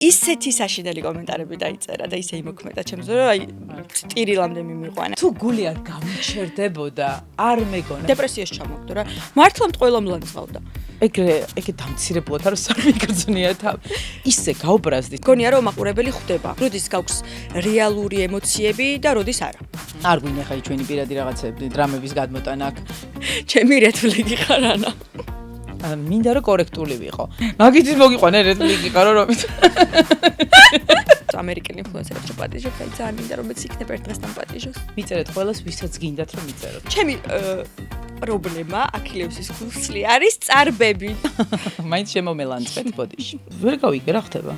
ისეთი საშინელი კომენტარები დაიწერა და ისე იმოქმედა ჩემს რომ აი ტირილამდე მიმიყვანა. თუ გული არ გამჩერდებოდა, არ მეგონა. დეპრესიაში ჩამოვდო რა. მართლა მტყველა მლანძღავდა. ეგრე დამცირებულად არ სამიგრძნია თავი. ისე გაუბრაზდი. გონია რომ მაყურებელი ხვდება. როდის გაქვს რეალური ემოციები და როდის არა. არ გვინდა ხაი ჩვენი პირადი რაღაცები, დრამების გადმოტანა აქ. ჩემი რედფლეგი ხარ ანა. მინდა რომ კორექტული ვიყო. მაგითი მოგიყვანე რედფლეგი ყარო რომით. ამერიკელ ინფლუენსერებს რო პატიჟობ, აი ძალიან მინდა რომ მეც იქნებ ერთ დღეს თან პატიჟოს. მიწერეთ ყველას ვისაც გინდათ რომ მიწეროთ. ჩემი პრობლემა აქილევსის ქუსლი არის წარბები. მაინც შემომელანძღეთ ბოდიში. ვერ გავიგე რა ხდება.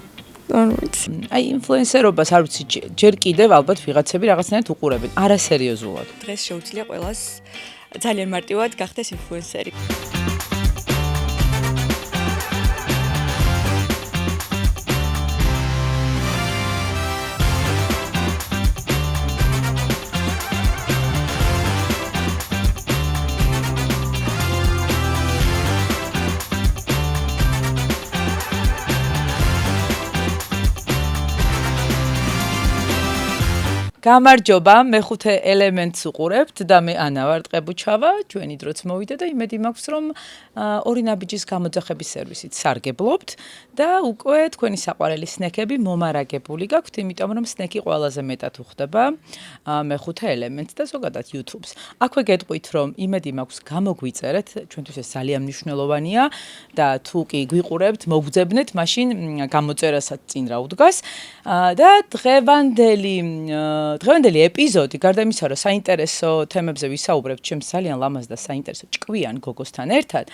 არ ვიცი. აი ინფლუენსერობას არ ვიცი ჯერ კიდევ ალბათ ვიღაცები რაღაცნაირად უყურებენ. არასერიოზულად. დღეს შეუძლია ყველას ძალიან მარტივად გახდეს ინფლუენსერი. გამარჯობა, მეხუთე ელემენტს უყურებთ და მე ანა ვარ ტყებუჩავა, ჩვენი დროც მოვიდა და იმედი მაქვს რომ ორი ნაბიჯის გამოძახების სერვისით სარგებლობთ და უკვე თქვენი საყვარელი სნეკები მომარაგებული გაქვთ, იმიტომ რომ სნეკი ყველაზე მეტად უხდება მეხუთე ელემენტს და ზოგადად YouTube-ს. აქვე გეტყვით რომ იმედი მაქვს გამოგვიწერეთ, ჩვენთვის ეს ძალიან მნიშვნელოვანია და თუ კი გვიყურებთ, მოგძებნეთ, მაშინ გამოწერასაც წინ რა უდგას და დღევანდელი ეპიზოდი, გარდა იმისა, რომ საინტერესო თემებზე ვისაუბრებთ, ჩემს ძალიან ლამაზ და საინტერესო ჭკვიან გოგოსთან ერთად,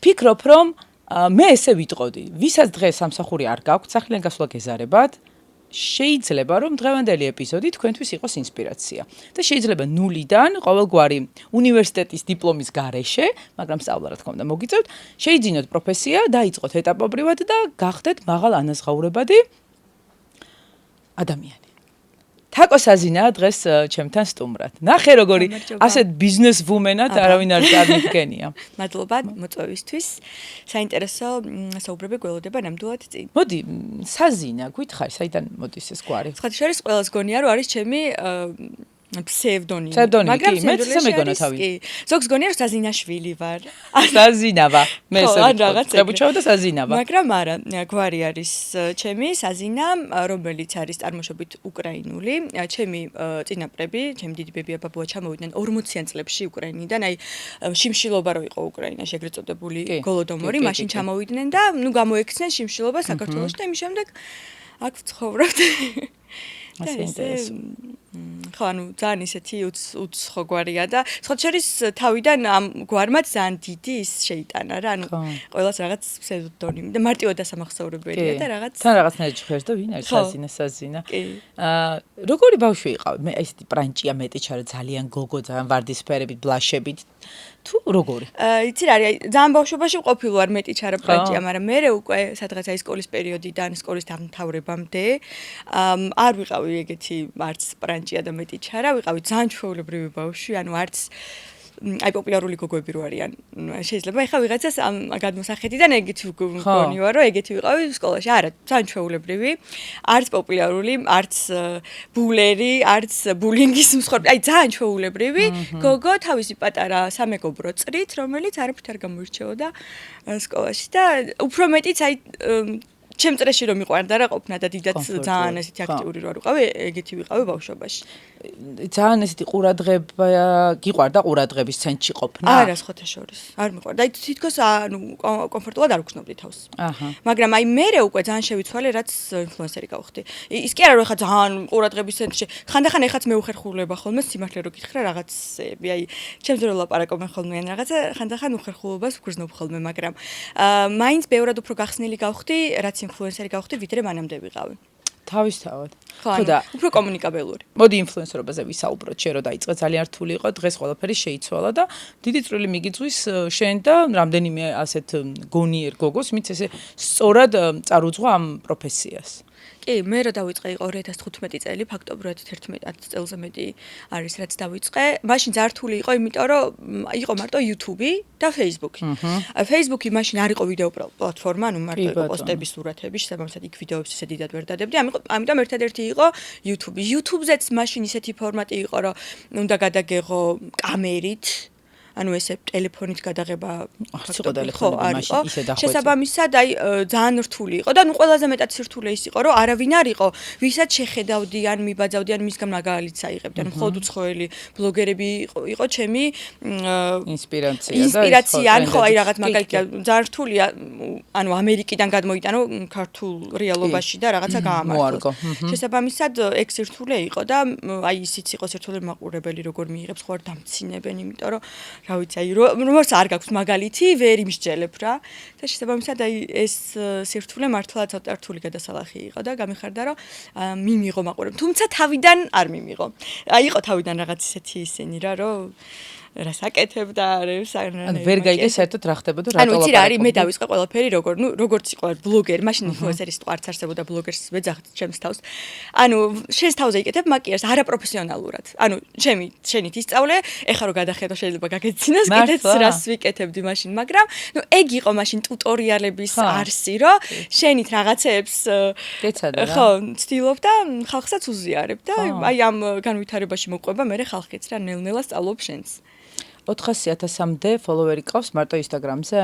ვფიქრობ, რომ მე ესე ვიტყოდი, ვისაც დღეს სამსახური არ გაქვთ, სახლიდან გასვლა გეზარებათ, შეიძლება რომ დღევანდელი ეპიზოდი თქვენთვის იყოს ინსპირაცია. და შეიძლება ნულიდან, ყოველგვარი უნივერსიტეტის დიპლომის გარეშე, მაგრამ სწავლა რა თქმა უნდა მოგიწევთ, შეიძინოთ პროფესია, დაიწყოთ ეტაპობრივად და გახდეთ მაღალ ანაზღაურებადი ადამიანი. თაკო საზინაა დღეს ჩემთან სტუმრად. ნახე როგორი ასეთ ბიზნეს ვუმენად არავინ არ წარმოგგენია. მადლობა მოწვევისთვის. საინტერესო საუბრები გველოდება ნამდვილად წინ. მოდი, საზინა, გითხარი, საიდან მოდის ეს გვარი? სხვათა შორის ყველას გონია რომ არის ჩემი ფსევდონიმი. მაგრამ მეც ისე მეგონა თავი. კი. ზოგს გონია რომ საზინაშვილი ვარ. საზინავა. მე ესე რაღაც ტყებუჩავა და საზინავა. მაგრამ არა, გვარი არის ჩემი საზინა, რომელიც არის წარმოშობით უკრაინული. ჩემი წინაპრები, ჩემი დიდიბები აბაბუა ჩამოვიდნენ 40-იან წლებში უკრაინიდან, აი შიმშილობა რო იყო უკრაინაში ეგრეთ წოდებული გოლოდომორი, მაშინ ჩამოვიდნენ და ნუ გამოექცნენ შიმშილობა საქართველოში და იმის შემდეგ აქ ვცხოვრობთ. ასე ინტერესო. ხო, ანუ ძალიან ისეთი უცხო გვარია და სხვა შორის თავიდან ამ გვარმა ძალიან დიდი ის შეიტანა რა, ანუ ყველას რაღაც ფსევდონიმი და მარტივად დასამახსოვრებელია და რაღაც თან რაღაცნაირად ჟღერს და ვინ არის საზინა. კი. როგორი ბავშვი იყავ? მე ესეთი პრანჭია მეტი ჩარა ძალიან გოგო, ძალიან ვარდისფერებით, ბლაშებით. თუ როგორი? იცი რა არის, ძალიან ბავშვობაში ყოფილი ვარ მეტი ჩარა პრანჭია, მაგრამ მე უკვე სადღაც აი სკოლის პერიოდიდან, სკოლის დამთავრებამდე არ ვიყავი ეგეთი არც პრანჭია და მეტი ჩარა, ვიყავი ძალიან ჩვეულებრივი ბავშვი, ანუ არც აი პოპულარული გოგოები რო არიან. შეიძლება ეხა ვიღაცას ამ გადმოსახედიდან ეგეთი გონი ვარ, რომ ეგეთი ვიყავი სკოლაში. არა, ძალიან ჩვეულებრივი, არც პოპულარული, არც ბულერი, არც ბულინგის მსხვერპლი. აი ძალიან ჩვეულებრივი გოგო, თავისი პატარა სამეგობრო წრით, რომელიც არაფრით არ გამოირჩეოდა სკოლაში და უფრო მეტიც აი ჩემ წრეში რომ მიყვარდა რა ყოფნა და დიდად ძალიან ესეთი აქტიური რო არ ვიყავი, ეგეთი ვიყავი ბავშვობაში. ძალიან ესეთი ყურადღება გიყვარდა ყურადღების ცენტრში ყოფნა? არა, სხვათა შორის. არ მიყვარდა. აი თითქოს ანუ კომფორტულად არ ვგრძნობდი თავს. მაგრამ აი მე უკვე ძალიან შევიცვალე, რაც ინფლუენსერი გავხდი. ის კი არა რომ ეხა ძალიან ყურადღების ცენტრში. ხანდახან ეხაც მე უხერხულება ხოლმე სიმართლე რო გითხრა რაღაცები. აი ჩემს რო ლაპარაკობენ ხოლმე ან რაღაცა ხანდახან უხერხულობას ვგრძნობ ხოლმე, მაგრამ მაინც ბევრად უფრო გახსნილი გავხდი, რაც ინფლუენსერი გავხდი, ვიდრე მანამდე ვიყავი. თავისთავად. ხო და უფრო კომუნიკაბელური. მოდი ინფლუენსერობაზე ვისაუბროთ, შენ რო დაიწყე ძალიან რთული იყო, დღეს ყველაფერი შეიცვალა და დიდი წვლილი მიგიწვის შენ და რამდენიმე ასეთ გონიერ გოგოს, ვინც ესე სწორად წარუძღვა ამ პროფესიას. კი, მე რა დავიწყე იყო 2015 წელი, ფაქტობრივად 11 წელზე მეტი არის რაც დავიწყე. მაშინ ძართული იყო, იმიტომ რომ იყო მარტო YouTube და Facebook. Facebook-ი მაშინ არ იყო ვიდეო პლატფორმა, ანუ მარტო იყო პოსტები, სურათები, შესაბამისად იქ ვიდეოებს ისე დიდად ვერ დადებდი. ამიტომ ერთადერთი იყო YouTube. YouTube-ზეც მაშინ ისეთი ფორმატი იყო, რომ უნდა გადაგეღო კამერით. ანუ ესე ტელეფონით გადაღება ხო მაშინ ისე დახვეწე. შესაბამისად აი ძალიან რთული იყო და ნუ ყველაზე მეტად სირთულე ის იყო რომ არავინ არ იყო ვისაც შეხედავდი ან მიბაძავდი ან მისგან მაგალითს აიღებდი ან მხოლოდ უცხოელი ბლოგერები იყო ჩემი ინსპირაცია ან ხო აი რაღაც მაგალითია ძალიან რთულია ანუ ამერიკიდან გადმოიტანო ქართულ რეალობაში და რაღაცა გაამართლო შესაბამისად ეგ სირთულე იყო და აი ისიც იყო სირთულე მაყურებელი როგორ მიიღებს ხო არ დამცინებენ იმიტომ რომ რა ვიცი, აი რომელს არ გაქვს მაგალითი, ვერ იმსჯელებ რა. და შესაბამისად აი ეს სირთულე მართლა ცოტა რთული გადასალახი იყო და გამიხარდა რომ მიმიღო მაყურებელი. თუმცა თავიდან არ მიმიღო. აი იყო თავიდან რაღაც ისეთი ისენი რა, რომ რას აკეთებდა, ანუ ვერ გაიგე საერთოდ რა ხდებოდა, რატო ლაპარაკობდი. ანუ იცი რა არის, მე დავიწყე ყველაფერი როგორც იყო ბლოგერი, მაშინ ინფლუენსერის თვარც არსებობდა ბლოგერს ვეძახთ ჩემს თავს. ანუ შენს თავზე იკეთებ მაკიაჟს არაპროფესიონალურად. ანუ შენით ისწავლე, ეხლა რომ გადახედო შეიძლება გაგეცინოს, კიდეც რას ვიკეთებდი მაშინ, მაგრამ ნუ ეგ იყო მაშინ ტუტორიალების არსი, რომ შენით რაღაცეებს ხო, ცდილობ და ხალხსაც უზიარებ და აი ამ განვითარებაში მოყვება მე ხალხიც რა ნელ-ნელა სწავლობ შენს. 400,000-მდე ფოლოვერი ყავს მარტო Instagram-ზე?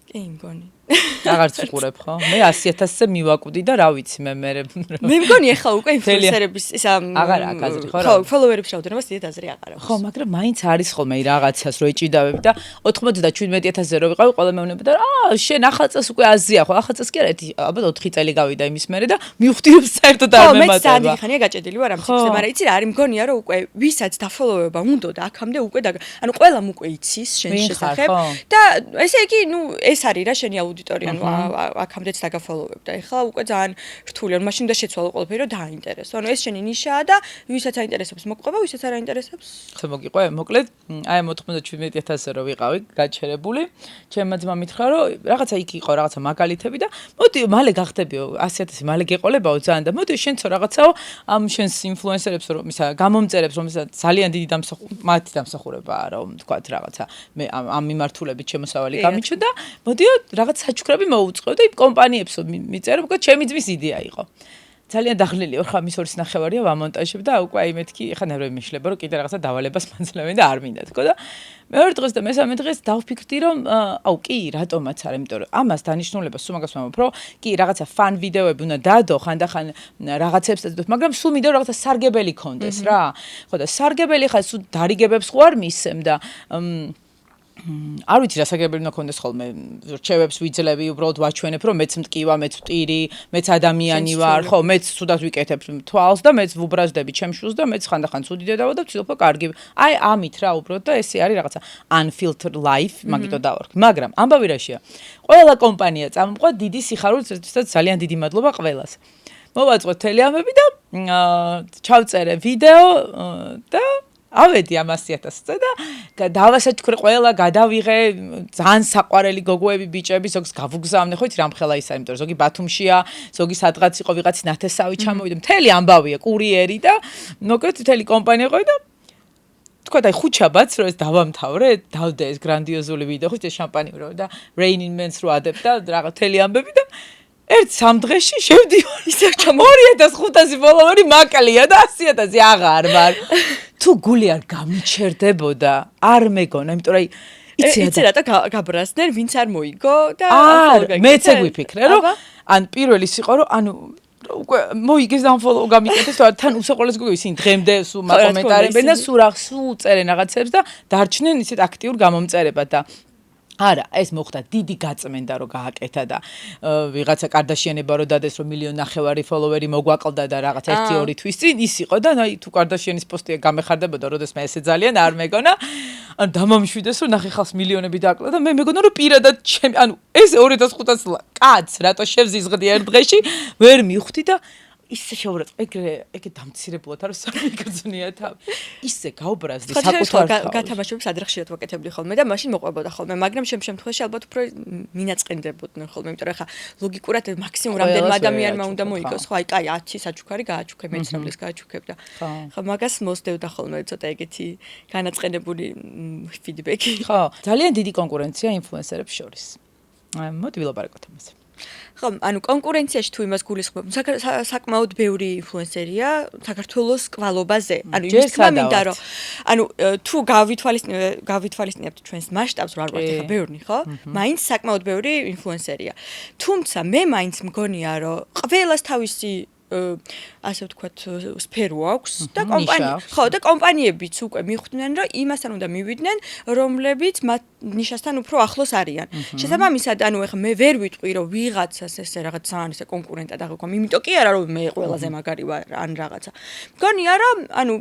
კი, მგონი. აღარც ვყურებ ხო? მე 100,000-ზე მივაკვდი და რა ვიცი მე მგონი ახლა უკვე ინფლუენსერების ისა აღარა აზრი ხო რა? ხო, ფოლოვერების რაოდენობას დიდ აზრი აღარ აქვს. ხო, მაგრამ მაინც არის ხოლმე რაღაცას რო ეჭიდავები და 97,000-ზე რო ვიყავი, ყველა მეუბნებოდა რა, შენ ახალწელს უკვე აზია ხო? ახალწელს კი არა, ალბათ 4 წელი გავიდა იმის მერე და მივხვდი რომ საერთოდ არ მემატება. ხო, მე ძალიან ხანია გაჭედილი ვარ ამ ციფრზე, მაგრამ იცი რა, არის მგონია რომ უკვე ვისაც დაფოლოვება უნდა და აქამდე უკვე ანუ ყველამ უკვე იცის შენ შესახებ და ესე იგი, ნუ ეს არის რა შენი აუდიტორია, ანუ აქამდეც დაგაფოლოვებ და ეხლა უკვე ძალიან რთულია, მაშინ უნდა შეცვალო ყველაფერი, რომ დააინტერესო. ანუ ეს შენი ნიშაა და ვისაც აინტერესებს მოყვება, ვისაც არ აინტერესებს. ხო მოგიყვე, მოკლედ, აი 97,000-ზე რო ვიყავი, გაჩერებული. ჩემმა ძმა მითხრა, რომ რაღაცა იქ იყო, რაღაცა მაგალითები და მოდი, მალე გახდებიო 100,000, მალე გეყოლებაო ძალიან და მოდი შენცო რაღაცაო ამ შენს ინფლუენსერებს რომ ისა გამომწერებს რომ ისა ძალიან დიდი მათი დამსახურებაა რომ თქვათ რაღაცა მე ამ მიმართულებით შემოსავალი გამიჩნდა და მოდიო რაღაც საჩუქრები მოუწყო და იმ კომპანიებსო მიწერო, მოკლედ ჩემი ძმის იდეა იყო. ძალიან დაღლილი 4 ხამის 2 ნახევარია ვამონტაჟებ და უკვე აი მეთქი ხა ნერვები მიშლება რომ კიდე რაღაცა დავალებას მაძლევენ და არ მინდა თქო და მეორე დღეს და მესამე დღეს დავფიქრდი რომ აუ კი რატომაც არა იმიტომ რომ ამას დანიშნულება სულ მაგას ვამბობ რომ კი რაღაცა ფან ვიდეოები უნდა დადო ხანდახან რაღაცებს დადო მაგრამ სულ მინდა რომ რაღაცა სარგებელი კონდეს რა ხო და სარგებელი ხა სულ დარიგებებს ხო არ მისცემ და არ ვიცი რა საგებელი უნდა კონდეს ხოლმე რჩევებს ვიძლევი უბრალოდ ვაჩვენებ რომ მეც მტკივა მეც ვტირი მეც ადამიანი ვარ ხო მეც თუდად ვიკეთებ თვალს და მეც ვუბრაზდები ჩემს შულს და მეც ხანდახან ცუდი დედავა და ვცდილობ კარგი აი ამით რა უბრალოდ და ესე არის რაღაცა unfiltered life მაგითო დავარქ მაგრამ ამბავი რაშია ყველა კომპანია წამოყვა დიდი სიხარულით ერთადერთად ძალიან დიდი მადლობა ყველას მოვაწყოთ თელეამები და ჩავწერე ვიდეო და ავედი ამ 100,000-ზე და დავასაჩქრე ყველა გადავიღე ძალიან საყვარელი გოგოები ბიჭები ზოგს გავუგზავნე ხო იცი რამხელა ისა იმიტომ რომ ზოგი ბათუმშია ზოგი სადღაც იყო ვიღაც ნათესავი ჩამოვიდა მთელი ამბავია კურიერი და მოკლედ მთელი კომპანია ყო და თქვა და ხუჩაბაც რომ ეს დავამთავრე დავდე ეს გრანდიოზული ვიდეო ხო ეს შამპანი ვრო და Raining Men-ს რო ადებ და რაღაც მთელი ამბები და ერთ 3 დღეში შევდივარ ისე 2500 ფოლოვერი მაკლია და 100,000 აღარ ვარ თუ გული არ გამიჩერდებოდა არ მეგონა იმიტომ რომ იცი რატო გაბრაზდნენ ვინც არ მოიგო და მეც ეგ ვიფიქრე რომ ან პირველი იყო რომ ანუ უკვე მოიგეს და unfollow გამიკეთეს და თან უსაყოლეს გოგო ისინი დღემდე სულ კომენტარებენ და სულ წერენ რაღაცებს და დარჩნენ ისეთ აქტიურ გამომწერებად და არა, ეს მოხდა დიდი გაწმენდა რომ გააკეთა და ვიღაცა კარდაშიანება რომ დადეს რომ 1,500,000 ფოლოვერი მოგვაკლდა და რაღაც 1-2 თვის წინ ის იყო და აი თუ კარდაშიანის პოსტია გამეხარდებოდა როდესმე ესე ძალიან არ მეგონა ანუ დამამშვიდეს რომ ნახე ხალხს მილიონები დააკლა და მე მეგონა რომ პირადად ჩემი ანუ ეს 2500 კაც რატო შევზიზღდი ერთ დღეში ვერ მივხვდი და ისე შეურაცხ ეგრე დამცირებულად არ სამიგრძნია თავი. ისე გაუბრაზდი საკუთარ გათამაშებს ადრე ხშირად ვაკეთებდი ხოლმე და მაშინ მოყვებოდა ხოლმე, მაგრამ შემ შემთხვევაში ალბათ უფრო მინაწყენდებოდნენ ხოლმე, იმიტომ რომ ხა ლოგიკურად მაქსიმუმ რამდენმა ადამიანმა უნდა მოიგოს, ხო, აი კაი 10 საჩუქარი გააჩუქე, მეცნობის გააჩუქებ და ხა მაგას მოსდევდა ხოლმე ცოტა ეგეთი განაწყენებული ფიდბექი. ხო, ძალიან დიდი კონკურენცია ინფლუენსერებს შორის. მოდი ვილაპარაკოთ ამაზე. ხო, ანუ კონკურენციაში თუ იმას გულისხმობ, საკმაოდ ბევრი ინფლუენსერია საქართველოს კვალობაზე. ანუ ის თქმა მინდა რომ ანუ თუ გავითვალისწინებთ ჩვენს მასშტაბს, რა ვარ ხა ბევრი, ხო? მაინც საკმაოდ ბევრი ინფლუენსერია. თუმცა მე მაინც მგონია რომ ყველას თავისი ასე ვთქვათ, სფერო აქვს და კომპანიებიც უკვე მიხვდნენ, რომ იმასთან უნდა მივიდნენ, რომლებიც მათ ნიშასთან უფრო ახლოს არიან. შესაბამისად, ანუ ეხლა მე ვერ ვიტყვი, რომ ვიღაცას ესე რაღაც ძალიან ესე კონკურენტად აღიქვამ, იმიტომ კი არა, რომ მე ყველაზე მაგარი ვარ ან რაღაცა. მგონია, რომ ანუ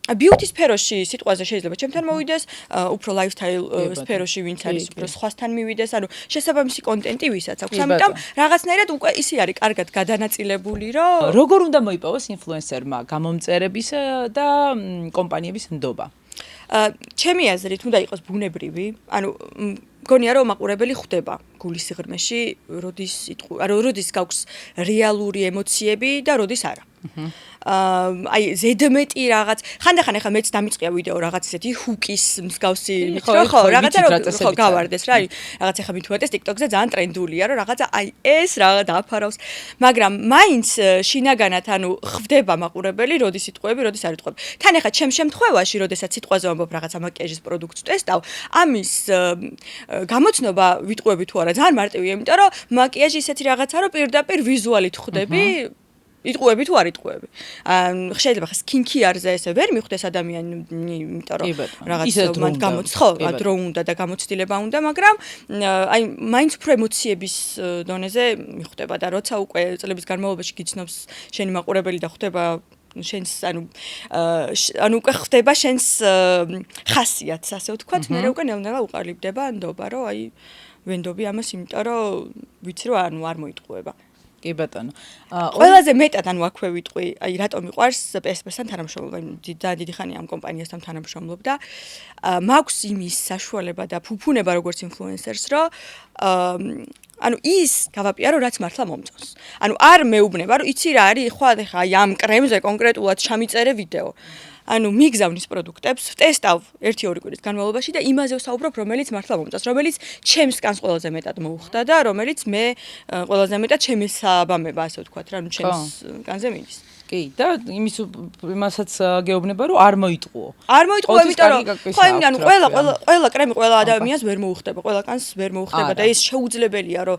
beauty სფეროში სიტყვაზე შეიძლება ჩემთან მოვიდეს, უფრო lifestyle სფეროში ვინც არის, უფრო სხვასთან მივიდეს, ანუ შესაბამისი კონტენტი ვისაც აქვს. ამიტომ რაღაცნაირად უკვე ისე არის კარგად გადანაწილებული, რომ როგორ უნდა მოიპოვოს ინფლუენსერმა გამომწერების და კომპანიების ნდობა? ჩემი აზრით უნდა იყოს ბუნებრივი, ანუ მგონია რომ მაყურებელი ხვდება გულის სიღრმეში, როდის გაქვს რეალური ემოციები და როდის არა. აი ზედმეტი რაღაც ხანდახან ახლა მეც დამიწყია ვიდეო რაღაც ისეთი ჰუკის მსგავსი ხო რაღაცა ხო გავარდეს რა რაღაც ახლა მithuates TikTok-ზე ძალიან ტრენდულია რომ რაღაცა აი ეს რაღაც დაფარავს მაგრამ მაინც შინაგანად ანუ ხვდება მაყურებელი როდის იტყვები როდის არ იტყვები თან ახლა ჩემ შემთხვევაში როდესაც სიტყვაზე ვამბობ რაღაცა მაკიაჟის პროდუქტს ტესტავ ამის გამოცნობა ვიტყვები თუ არა ძალიან მარტივია იმიტომ რომ მაკიაჟი ისეთი რაღაცა რომ პირდაპირ ვიზუალით ხვდები იტყვები თუ არ იტყვები. შეიძლება ხა სკინკეარზე ესე ვერ მიხვდეს ადამიანი, იმიტომ რომ რაღაც მან ხო, დრო უნდა და გამოცდილება უნდა, მაგრამ აი მაინც უფრო ემოციების დონეზე მიხვდება და როცა უკვე წლების განმავლობაში გიცნობს შენი მაყურებელი და ხვდება შენს ანუ უკვე ხვდება შენს ხასიათს, ასე ვთქვათ, მე უკვე ნელ-ნელა უყალიბდება ნდობა, რომ აი ვენდობი ამას, იმიტომ რომ ვიცი რომ ანუ არ მოიტყვება. კი ბატონო. ყველაზე მეტად ანუ აქვე ვიტყვი, აი რატომ მიყვარს PSP-სთან თანამშრომლობა, ძალიან დიდი ხანია ამ კომპანიასთან თანამშრომლობ და მაქვს იმის საშუალება და ფუფუნება როგორც ინფლუენსერს, რომ ანუ ის გავაპიარო რაც მართლა მომწონს. ანუ არ მეუბნება, რომ იცი რა არის, ხო ახლა აი ამ კრემზე კონკრეტულად ჩამიწერე ვიდეო. ანუ მიგზავნის პროდუქტებს, ტესტავ 1-2 კვირის განმავლობაში და იმაზე ვსაუბრობ, რომელიც მართლა მომწონს, რომელიც ჩემს კანს ყველაზე მეტად მოუხდა და რომელიც მე ყველაზე მეტად შემესაბამება, ასე ვთქვათ, რა, ანუ ჩემს კანზე მიდის. კი, და იმასაც გეუბნება, რომ არ მოიტყუო. არ მოიტყუო, იმიტომ რომ ხო, ანუ ყველა კრემი ყველა ადამიანს ვერ მოუხდება, ყველა კანს ვერ მოუხდება და ეს შეუძლებელია, რომ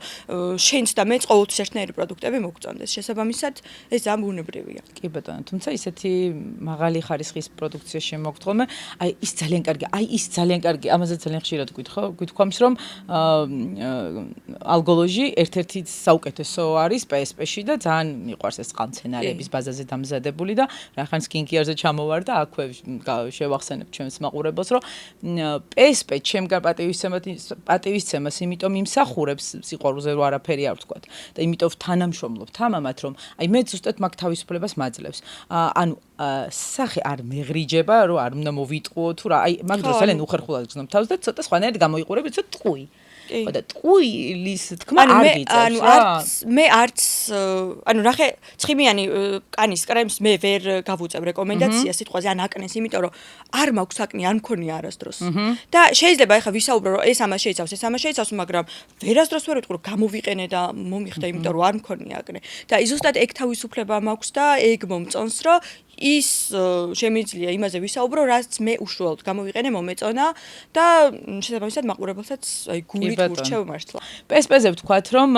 შენს და მეც ყოველთვის ერთნაირი პროდუქტები მოგწონდეს. შესაბამისად, ეს ძალიან ბუნებრივია. კი ბატონო, თუმცა ისეთი მაღალი ხარისხის პროდუქცია შემოგთხოვე, აი ის ძალიან კარგი, ამაზე ძალიან ხშირად გვითქვამს, რომ ალგოლოჟი ერთ-ერთი საუკეთესო არის PSP-ში და ძალიან მიყვარს ეს წყალმცენარეების ბაზაზე დამზადებული და რახან სკინკეარზე ჩამოვარ და აქვე შევახსენებ ჩვენს მაყურებელს, რომ PSP ჩემგან პატივისცემას, იმიტომ იმსახურებს სიყვარულზე რომ არაფერი არ ვთქვათ და იმიტომ თანამშრომლობ თამამად, რომ აი მე ზუსტად მაგ თავისუფლებას მაძლევს. ანუ სახე არ მეღრიჯება, რომ არ უნდა მოვიტყუო თუ რა, აი მაგ დროს ძალიან უხერხულად გზნობ თავს და ცოტა სხვანაირად გამოიყურებ, ცოტა ტყუი. და ტყუილის თქმა არ გიწევს რა. მე არც ანუ ნახე ცხიმიანი კანის კრემს მე ვერ გავუწევ რეკომენდაციას სიტყვაზე ან აკნეს, იმიტომ რომ არ მაქვს აკნე, არ მქონია არასდროს. და შეიძლება ეხლა ვისაუბრო რომ ეს ამას შეიცავს, მაგრამ ვერასდროს ვერ ვიტყვი რომ გამოვიყენე და მომიხდა, იმიტომ რომ არ მქონია აკნე. და ზუსტად ეგ თავისუფლება მაქვს და ეგ მომწონს, რომ ის შემიძლია იმაზე ვისაუბრო, რაც მე უშუალოდ გამოვიყენე, მომეწონა და შესაბამისად მაყურებელსაც აი გულით ურჩევ მართლა. PSP-ზე ვთქვათ, რომ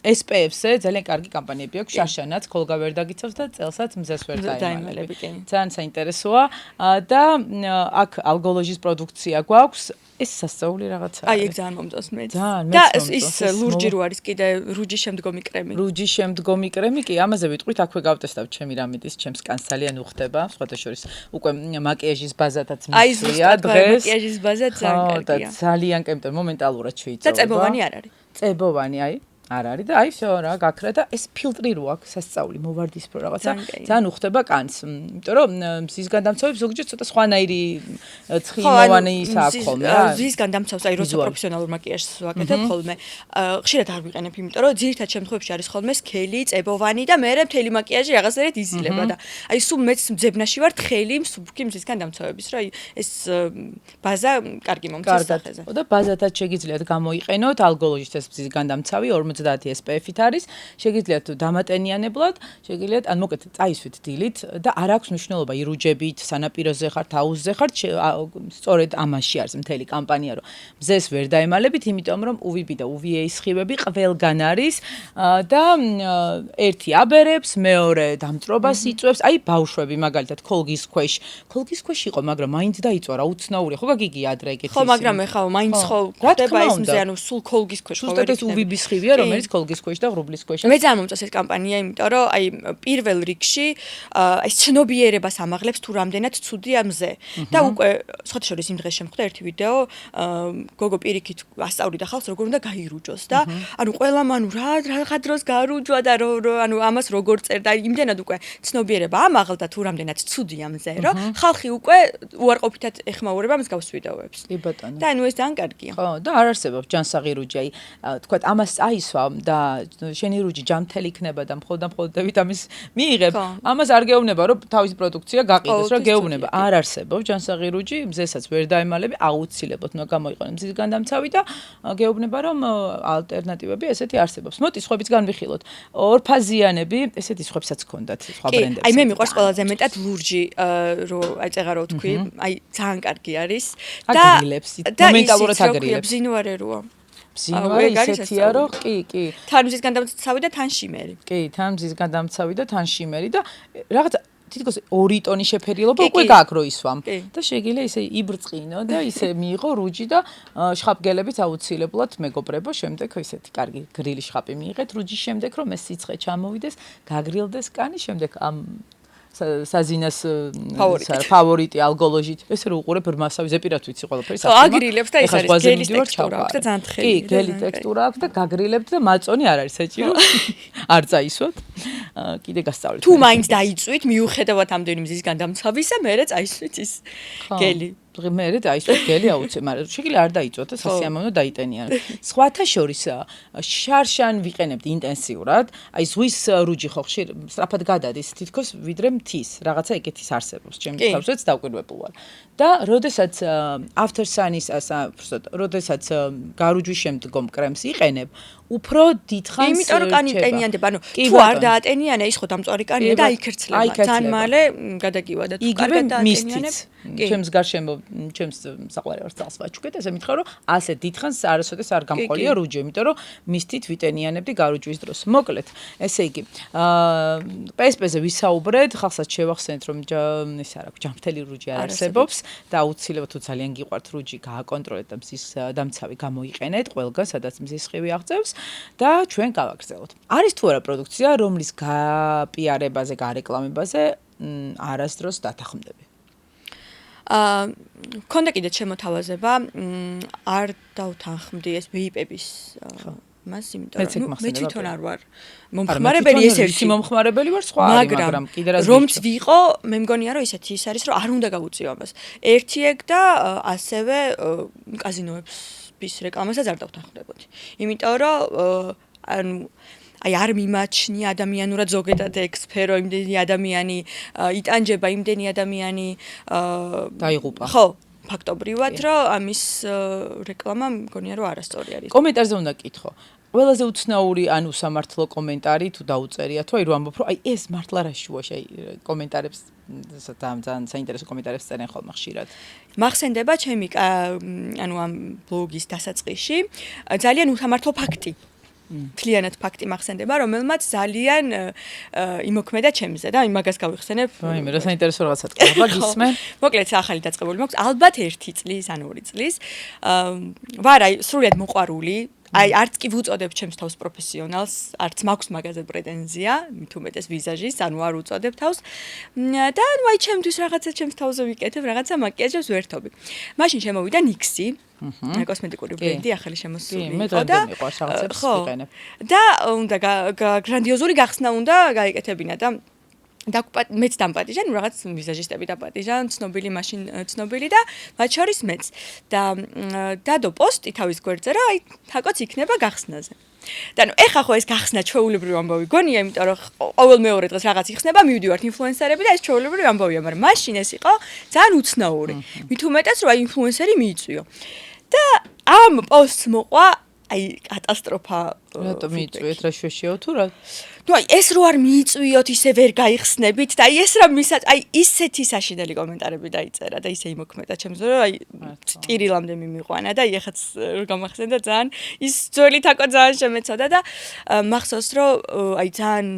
SPF-ზე ძალიან კარგი კამპანიები აქვს, შაშანაც ხოლგა ვერ დაგიცავს და წელსაც მზეს ვერ დაიმალები. ძალიან საინტერესოა და აქ ალგოლოჟის პროდუქცია გვაქვს. ეს სასწაული რაღაცაა. აი ეგ ძალიან მომწონს მე. და ის ლურჯი რო არის კიდე რუჯის შემდგომი კრემი. რუჯის შემდგომი კრემი კი, ამაზე ვიტყვით, აქვე გავტესტავ ჩემი რამიდის, ჩემს კანს ძალიან უხდება, სხვათა შორის უკვე მაკიაჟის ბაზათაც მისვლია დღეს. მაკიაჟის ბაზა ძალიან კარგია. და ძალიან კემპტე მომენტალურად შეიცავება. და წებოვანი არ არის. წებოვანი, აი. არ არის და აი всё რა გაქრა და ეს ფილტრი რო აქვს სასწაული მოვარდისფრო რაღაცა ძალიან უხდება კანს იმიტომ რომ მზის გადამცავი ზოგჯერ ცოტა სხვანაირი ცხიმოვანი ისა აქვს ხოლმე რა მზის გადამცავს აი როცა პროფესიონალურ მაკიაჟს ვაკეთებ ხოლმე ხშირად არ ვიყენებ იმიტომ რომ ძირითად შემთხვევებში არის ხოლმე სქელი წებოვანი და მე მთელი მაკიაჟი რაღაცნაირად იზილება და აი სულ მეც ძებნაში ვარ თხელი მსუბუქი მზის გადამცავების რა ეს ბაზა კარგი მომწეს სახეზე და ბაზათაც შეგიძლიათ გამოიყენოთ ალგოლოჟის ეს მზის გადამცავი 50 SPF-ით არის, შეგიძლიათ დამატენიანებლად, შეგიძლიათ ან მოკეთ წაისვით დილით და არ აქვს მნიშვნელობა ირუჯებით, სანაპიროზე ხართ, აუზზე ხართ, სწორედ ამაში არის მთელი კამპანია, რომ მზეს ვერ დაემალებით, იმიტომ რომ UVB და UVA სხივები ყველგან არის და ერთი აბერებს, მეორე დამწრობას იწვევს, აი ბავშვები მაგალითად ქოლგის ქვეშ იყო, მაგრამ მაინც დაიწვა რა უცნაური, ხო გიგი ადრე ეგეთი ხო, მაგრამ ეხლა მაინც ხო ხდება ეს მზე, ანუ სულ ქოლგის ქვეშ ხო ვერ იქნება. UVB სხივია, რომელიც ქოლგის ქვეშ და ღრუბლის ქვეშ. მე ძალიან მომწონს ეს კამპანია, იმიტომ რომ აი პირველ რიგში ეს ცნობიერებას ამაღლებს თუ რამდენად ცუდია მზე. და უკვე სხვათა შორის იმ დღეს შემხვდა ერთი ვიდეო, გოგო პირიქით ასწავლიდა ხალხს როგორ უნდა გაირუჯოს და ანუ ყველამ ანუ რა დროს გარუჯვა და ანუ ამას როგორ წერდა, იმდენად უკვე ცნობიერება ამაღლდა თუ რამდენად ცუდია მზე, რომ ხალხი უკვე უარყოფითად ეხმაურება მსგავს ვიდეოებს. კი ბატონო. და ანუ ეს ძალიან კარგია. ხო, და არ არსებობს ჯანსაღი რუჯი, აი თქვა ამას აისვა და შენი რუჯი ჯანმრთელი იქნება და მხოლოდ დევიტამინს მიიღებ, ამას არ გეუბნება რომ თავის პროდუქცია გაყიდოს, რა გეუბნება. არ არსებობს ჯანსაღი რუჯი, მზესაც ვერ დაემალები, აუცილებლად უნდა გამოიყენო მზის გადამცავი და გეუბნება რომ ალტერნატივები ესეთი არსებობს. მოტი სხვებიც განვიხილოთ. ორფაზიანები, ესეთი სხვებსაც ჰქონდათ სხვა ბრენდებს. აი მე მიყვარს ყველაზე მეტად ლურჯი, რომ აი წეღარო თქვი, აი ძალიან კარგი არის და მომენტალურად აგრილებს. ბზინვარეოა. ბზინვარე ისეთია რომ კი. თან მზის გადამცავი და თან შიმერი. კი, თან მზის გადამცავი და თან შიმერი და რაღაცა თითქოს 2 ტონი შეფერილობა უკვე გაქვს რო ისვამ და შეგიძლია ისე იბრძყინო და ისე მიიღო რუჯი და შხაპგელებით აუცილებლად მეგობრებო შემდეგ ისეთი კარგი გრილი შხაპი მიიღეთ რუჯის შემდეგ რომ ეს სიცხე ჩამოვიდეს გაგრილდეს კანი შემდეგ ამ საზინას ფავორიტი ალგოლოჟით ესე რომ უყურებ რმასავი ზეპირად ვიცი ყველაფერი საქმე აგრილებს და ეს არის გელის ტექსტურა აქვს და ძალიან თხელი კი გელი ტექსტურა აქვს და გაგრილებთ და მაწონი არ არის საჭირო არ წაისვოთ კიდე გასწავლეთ თუ მაინც დაიწვით მიუხედავად ამდენი მზის გადამცავისა მერე წაისვით ის გელი მერე დაისვით გელი აუცილებლად მაგრამ შეგიძლია არ დაიწვოთ და სასიამოვნო დაიტენიან სხვათა შორის შარშან ვიყენებთ ინტენსიურად აი ზღვის რუჯი ხო ხშირ სწრაფად გადადის თითქოს ვიდრე მთის რაღაცა ეგეთის არსებობს ჩემი თავშეც დაკვირვებულ ვარ და როდესაც after sun-ის როდესაც გარუჯვის შემდგომ კრემს იყენებ უფრო დიდხანს იმიტომ რომ კანი ტენიანდება ანუ თუ არ დაატენიანე ის ხო დამწვარი კანია და აიქერცლება ძალიან მალე გადაგივა და თუ კარგად დაატენიანებ ჩემს გარშემო ჩემს საყვარელ წელს ვაჩუქეთ ესე მითხრა რომ ასე დიდხანს არასოდეს არ გამყოლია რუჯი იმიტომ რომ მისტით ვიტენიანებდი გარუჯვის დროს მოკლედ ესე იგი PSP-ზე ვისაუბრეთ ხალხსაც შევახსენეთ რომ ის არა ჯანმრთელი რუჯი არ არსებობს და აუცილებლად თუ ძალიან გიყვართ რუჯი გააკონტროლეთ და მზის დამცავი გამოიყენეთ ყველგან სადაც მზის სხივი აღწევს და ჩვენ გავაგრძელოთ. არის თუ არა პროდუქცია, რომლის გაპიარებაზე, გარეკლამებაზე არასდროს დათანხმდები? ქონდა კიდე შემოთავაზება, არ დავთანხმდი ეს VIP-ების მას, იმიტომ რომ მე თვითონ არ ვარ მომხმარებელი ეს ერთი მომხმარებელი ვარ სხვა არის, მაგრამ კიდე რა რომც ვიყო, მე მგონია რომ ისეთი ის არის, რომ არ უნდა გავუწიო ამას. ერთი ეგ და ასევე კაზინოებს bis რეკლამასაც არ დავთანხმდებოდი. იმიტომ რომ ანუ აი არ მიმაჩნი ადამიანურად ზოგადად ეგ სფერო იმდენი ადამიანი იტანჯება იმდენი ადამიანი დაიღუპა. ხო, ფაქტობრივად რომ ამის რეკლამა მგონია რომ არასწორი არის. კომენტარზე უნდა კითხო. ყველაზე უცნაური ან უსამართლო კომენტარი თუ დაუწერია თუ აი რომ ამბობ რომ აი ეს მართლა რა შუაში აი კომენტარებს ძალიან საინტერესო კომენტარებს წერენ ხოლმე ხშირად. მახსენდება ჩემი ანუ ამ ბლოგის დასაწყისში ძალიან უსამართლო ფაქტი. მთლიანად ფაქტი მახსენდება, რომელმაც ძალიან იმოქმედა ჩემზე და იმაგას გავიხსენებ. აი მე რა საინტერესო რაღაცა თქვა, გისმენ? მოკლედ ახალი დაწყებული მაქვს, ალბათ 1 წლის ან 2 წლის. ვარ აი სრულიად მოყვარული აი არც კი ვუწოდებ ჩემს თავს პროფესიონალს, არც მაქვს მაგაზე პრეტენზია, მით უმეტეს ვიზაჟის, ანუ არ უწოდებ თავს. და აი ჩემთვის რაღაცა ჩემს თავზე ვიკეთებ, რაღაცა მაკიაჟებს ვერთობი. მაშინ შემოვიდა ნიქსი, კოსმეტიკური ბრენდი, ახალი შემოსული იყო და მიყვარს რაღაცებს ვიყენებ. და უნდა გრანდიოზული გახსნა უნდა გაიკეთებინა და მეც დამპატიჟა, ნუ რაღაც ვიზაჟისტები დაპატიჟა, ცნობილი მაშინ ცნობილი და მათ შორის მეც. და დადო პოსტი თავის გვერდზე, რომ აი თაკოც იქნება გახსნაზე. და ნუ ეხა ხო ეს გახსნა ჩვეულებრივი ამბავი გონია, იმიტომ რომ ყოველ მეორე დღეს რაღაც იხსნება, მივდივართ ინფლუენსერები და ეს ჩვეულებრივი ამბავია, მაგრამ მაშინ ეს იყო ძალიან უცნაური. მით უმეტეს რომ აი ინფლუენსერი მიიწვიო. და ამ პოსტს მოყვა აი კატასტროფა. რატომ მიიწვიეთ რა შეშიო თუ რა? ნუ აი ეს რო არ მიიწვიოთ, ისე ვერ გაიხსნებით და აი ეს რა აი ისეთი საშინელი კომენტარები დაიწერა და ისე იმოქმედა ჩემს რომ აი ტირილამდე მიმიყვანა და ეხაც რო გამახსენდა ძალიან ის ძველი თაკო ძალიან შემეცოდა და მახსოვს რომ აი ძალიან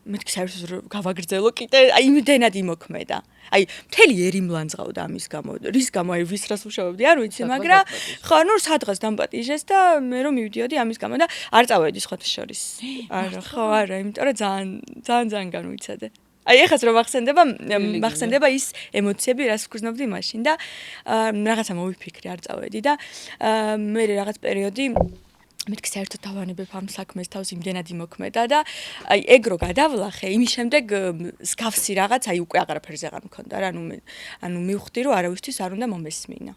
მეთქი საერთოდ რომ გავაგრძელო კიდე აი იმდენად იმოქმედა. აი მთელი ერი მლანძღავდა ამის გამო. რის გამო აი ვის რას ვშოვებდი არ ვიცი, მაგრამ ხო ნუ სადღაც დამპატიჟეს და მე რომ მივდიოდი ამის გამო და არ წავედი სხვათა შორის. არა, ხო, არა, იმიტომ რომ ძალიან განვიცადე. აი ეხაც რომ მახსენდება ის ემოციები, რას ვგრძნობდი მაშინ და რაღაცა მოვიფიქრე, არ წავედი და მე რაღაც პერიოდი მეთქი საერთოდ დავანებებ ამ საქმეს თავს იმდენად იმოქმედა და აი ეგ რო გადავლახე, იმის შემდეგ სკავსი რაღაც აი უკვე აღარაფერზე აღარ მქონდა რა, ანუ მივხვდი რომ არავისთვის არ უნდა მომესმინა.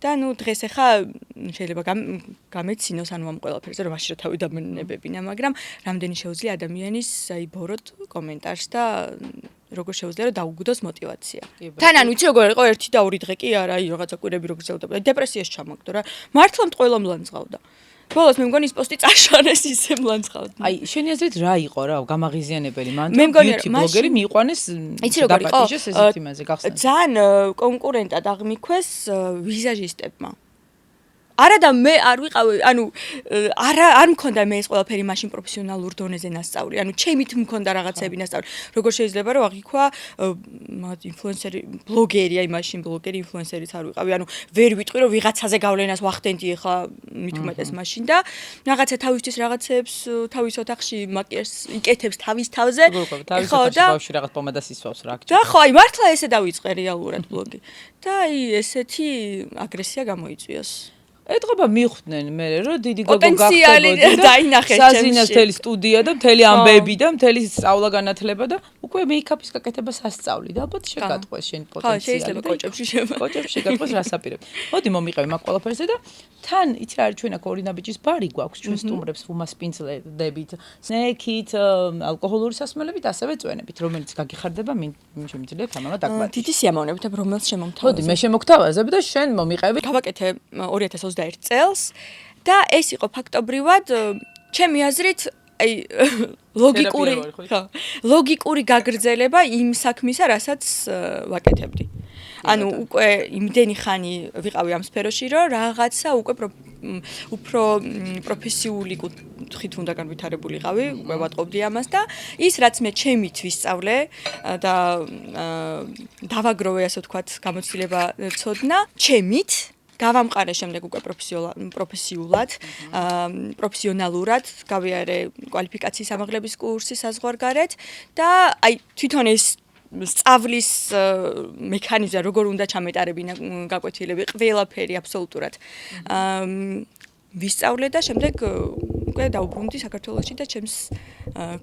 და ნუ დღეს ახლა შეიძლება გამეცინოს ანუ ამ ყველაფერზე რომ მაშინ რა თავი დამნებებინა, მაგრამ რამდენი შეუძლია ადამიანის აი ბოროტ კომენტარს და როგორ შეუძლია რომ დაუგდოს мотиваცია. თან ანუ იცი როგორ იყო 1 და 2 დღე კი არა, აი რაღაცა კვირები რო გრძელდება, დეპრესიაში ჩამოგდო რა. მართლა მტყველო მლანძღავდა. ბოლოს მე მგონი ის პოსტი წაშორეს ისე მლანძღავდა. აი შენი აზრით რა იყო რა გამაღიზიანებელი მან ბიუტი ბლოგერი მიიყვანეს დაპატიჟეს ესეთ იმაზე გახსნა. ძალიან კონკურენტად აღმიქვეს ვიზაჟისტებმა. არა და მე არ ვიყავი, ანუ არ მქონდა მე ეს ყველაფერი მაშინ პროფესიონალურ დონეზე ნასწავლი. ანუ ჩემით მქონდა რაღაცები ნასწავლი. როგორ შეიძლება რომ აღიქვა ინფლუენსერი, ბლოგერი, აი მაშინ ბლოგერი, ინფლუენსერიც არ ვიყავი. ანუ ვერ ვიტყვი რომ ვიღაცაზე გავლენას ვახდენდი ახლა მით უმეტეს მაშინ და რაღაცა თავისთვის რაღაცებს თავის ოთახში მაკიაჟს იკეთებს თავის თავზე. ხო და ბავშვი რაღაც პომადას ისვავს რა. და ხო აი მართლა ესე დავიწყე რეალურად ბლოგი. და აი ესეთი აგრესია გამოიწვიოს. ეთყობა მიხვდნენ მე რომ დიდი გოგო პოტენციალი დაინახეს ჩემში. საზინას მთელი სტუდია და მთელი ამბები და მთელი სწავლა განათლება და უკვე მეიქაპის გაკეთებას ასწავლი და ალბათ შეგატყვეს შენ პოტენციალი. ხო, შეიძლება კოჭებში შეგატყვეს რასაპირებ. მოდი მომიყევი მაგ ყველაფერზე და თან იცი რა არის ჩვენ აქ ორი ნაბიჯის ბარი გვაქვს ჩვენ სტუმრებს ვუმასპინძლდებით სნექით, ალკოჰოლური სასმელებით, ასევე წვენებით, რომელიც გაგიხარდება შემიძლია თამამად დაგვაქვს. დიდი სიამოვნებით რომელს შემომთავაზებ. მოდი მე შემოგთავაზებ და შენ მომიყევი. გავაკეთე 2021 წელს და ეს იყო ფაქტობრივად ჩემი აზრით აი ლოგიკური გაგრძელება იმ საქმისა, რასაც ვაკეთებდი. ანუ უკვე იმდენი ხანი ვიყავი ამ სფეროში, რომ რაღაცა უკვე უფრო პროფესიული კუთხით უნდა განვითარებულიყავი, უკვე ვატყობდი ამას და ის რაც მე ჩემით ვისწავლე და დავაგროვე ასე ვთქვათ გამოცდილება ცოდნა ჩემით გავამყარე შემდეგ უკვე პროფესიონალურად გავიარე კვალიფიკაციის ამაღლების კურსი საზღვარგარეთ და აი თვითონ ეს სწავლის მექანიზმი როგორ უნდა ჩამეტარებინა გაკვეთილები ყველაფერი აბსოლუტურად ვისწავლე და შემდეგ უკვე დაუბრუნდი საქართველოში და ჩემს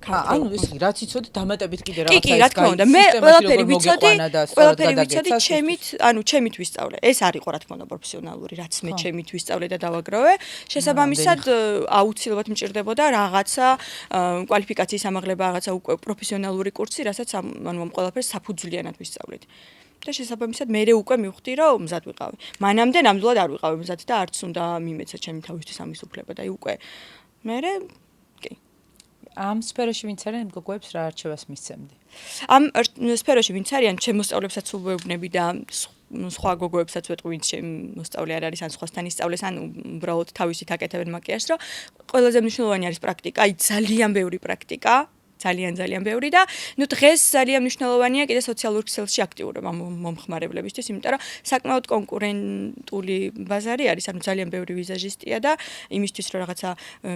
ქართულ ანუ ეს რაც იცოდი დამატებით კიდე რაღაცა კი, რა თქმა უნდა, მე ყველაფერი ვიცოდი ჩემით, ანუ ჩემით ვისწავლე. ეს არ იყო რა თქმა უნდა პროფესიონალური, რაც მე ჩემით ვისწავლე და დავაგროვე. შესაბამისად აუცილებლად მჭირდებოდა რაღაცა კვალიფიკაციის ამაღლება, რაღაცა უკვე პროფესიონალური კურსი, რასაც ანუ ამ ყველაფერს საფუძვლიანად ვისწავლეთ. და შესაბამისად მე უკვე მივხვდი რომ მზად ვიყავი. მანამდე ნამდვილად არ ვიყავი მზად და არც უნდა მიმეცა ჩემი თავისთვის ამის უფლება და უკვე მე კი ამ სფეროში ვინც არიან გოგოებს რა არჩევას მისცემდი? ამ სფეროში ვინც არიან ჩემოსწავლებსაც უვეუბნები და სხვა გოგოებსაც ვეტყვი ვინც მოსწავლე არ არის ან სხვასთან ისწავლეს ან უბრალოდ თავისით აკეთებენ მაკიაჟს რომ ყველაზე მნიშვნელოვანი არის პრაქტიკა, აი ძალიან ბევრი პრაქტიკა ძალიან ბევრი და ნუ დღეს ძალიან მნიშვნელოვანია კიდე სოციალურ ქსელში აქტიურობა მომხმარებლებისთვის, იმიტომ რომ საკმაოდ კონკურენტული ბაზარი არის, ანუ ძალიან ბევრი ვიზაჟისტია და იმისთვის რომ რაღაცა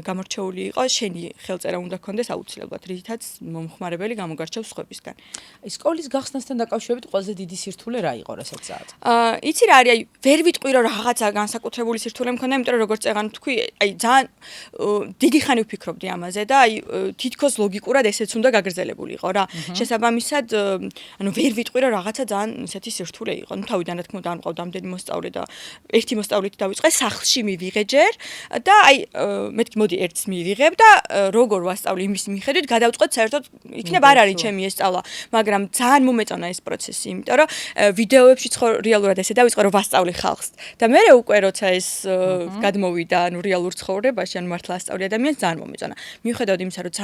გამორჩეული იყოს, შენი ხელწერა უნდა გქონდეს აუცილებლად, რითაც მომხმარებელი გამოგარჩევს სხვებისგან. სკოლის გახსნასთან დაკავშირებით ყველაზე დიდი სირთულე რა იყო რასაც? იცი რა არის, აი ვერ ვიტყვი რომ რაღაცა განსაკუთრებული სირთულე მქონდა, იმიტომ რომ როგორც წეგან თქვი, აი ძალიან დიდი ხანი ვფიქრობდი ამაზე და აი თითქოს ლოგიკურად ესეც უნდა გაგრძელებულიყო რა. შესაბამისად, ანუ ვერ ვიტყვი რომ რაღაცა ძალიან ისეთი სირთულე იყო. ნუ თავიდან რა თქმა უნდა არ მყავდა ამდენი მოსწავლე და ერთი მოსწავლით დავიწყე, სახლში მივიღე ჯერ და აი მეთქი მოდი ერთს მივიღებ და როგორ ვასწავლე იმის მიხედვით გადავწყვეტ საერთოდ იქნებ არ არის ჩემი ეს სწავლა, მაგრამ ძალიან მომეწონა ეს პროცესი, იმიტომ რომ ვიდეოებშიც ხო რეალურად ესე დავიწყე რომ ვასწავლე ხალხს და მე უკვე როცა ეს გადმოვიდა ანუ რეალურ ცხოვრებაში ან მართლა ასწავლე ადამიანს ძალიან მომეწონა. მიუხედავად იმისა რომ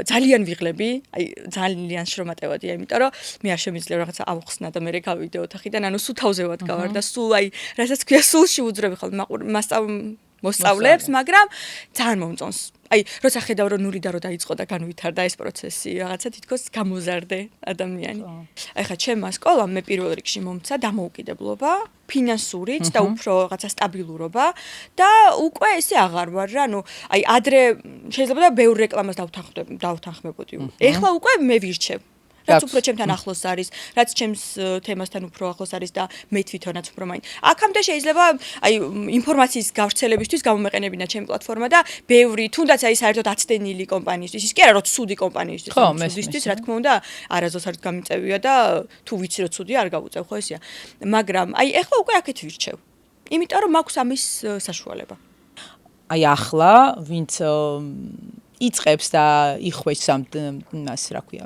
ძალიან ვიღლები, აი ძალიან შრომატევადია, იმიტომ რომ მე არ შემიძლია რაღაცა ავხსნა და მე გავიდე ოთახიდან, ანუ სულ თავზევად გავარ და სულ აი რასაც ქვია სულში უძრები ხოლმე მოსწავლეებს, მაგრამ ძალიან მომწონს. აი, როცა ხედავ რომ ნულიდან რომ დაიწყო და განვითარდა ეს პროცესი, რაღაცა თითქოს გამოზარდე ადამიანი. ეხლა ჩემმა სკოლამ მე პირველ რიგში მომცა დამოუკიდებლობა, ფინანსურიც და უფრო რაღაცა სტაბილურობა და უკვე ესე აღარ ვარ რა, ну, აი ადრე შეიძლება და ბევრ რეკლამას დავთანხმებოდი. ეხლა უკვე მე ვირჩევ. რაც უფრო ჩემთან ახლოს არის, რაც ჩემს თემასთან უფრო ახლოს არის და მე თვითონაც უფრო მაინც. აქამდე შეიძლება აი ინფორმაციის გავრცელებისთვის გამომეყენებინა ჩემი პლატფორმა და ბევრი, თუნდაც აი საერთოდ აცდენილი კომპანიისთვის, ის კი არა რომ ცუდი კომპანიისთვის, ცუდისთვის, რა თქმა უნდა, არასდროს არ გამიწევია და თუ ვიცი რომ ცუდი არ გავუწევ, ხო ესეა. მაგრამ აი ეხლა უკვე აქეთ ვირჩევ. იმიტომ რომ მაქვს ამის საშუალება. აი ახლა ვინც იწყებს და იხვეჭს ამ ასე რა ქვია,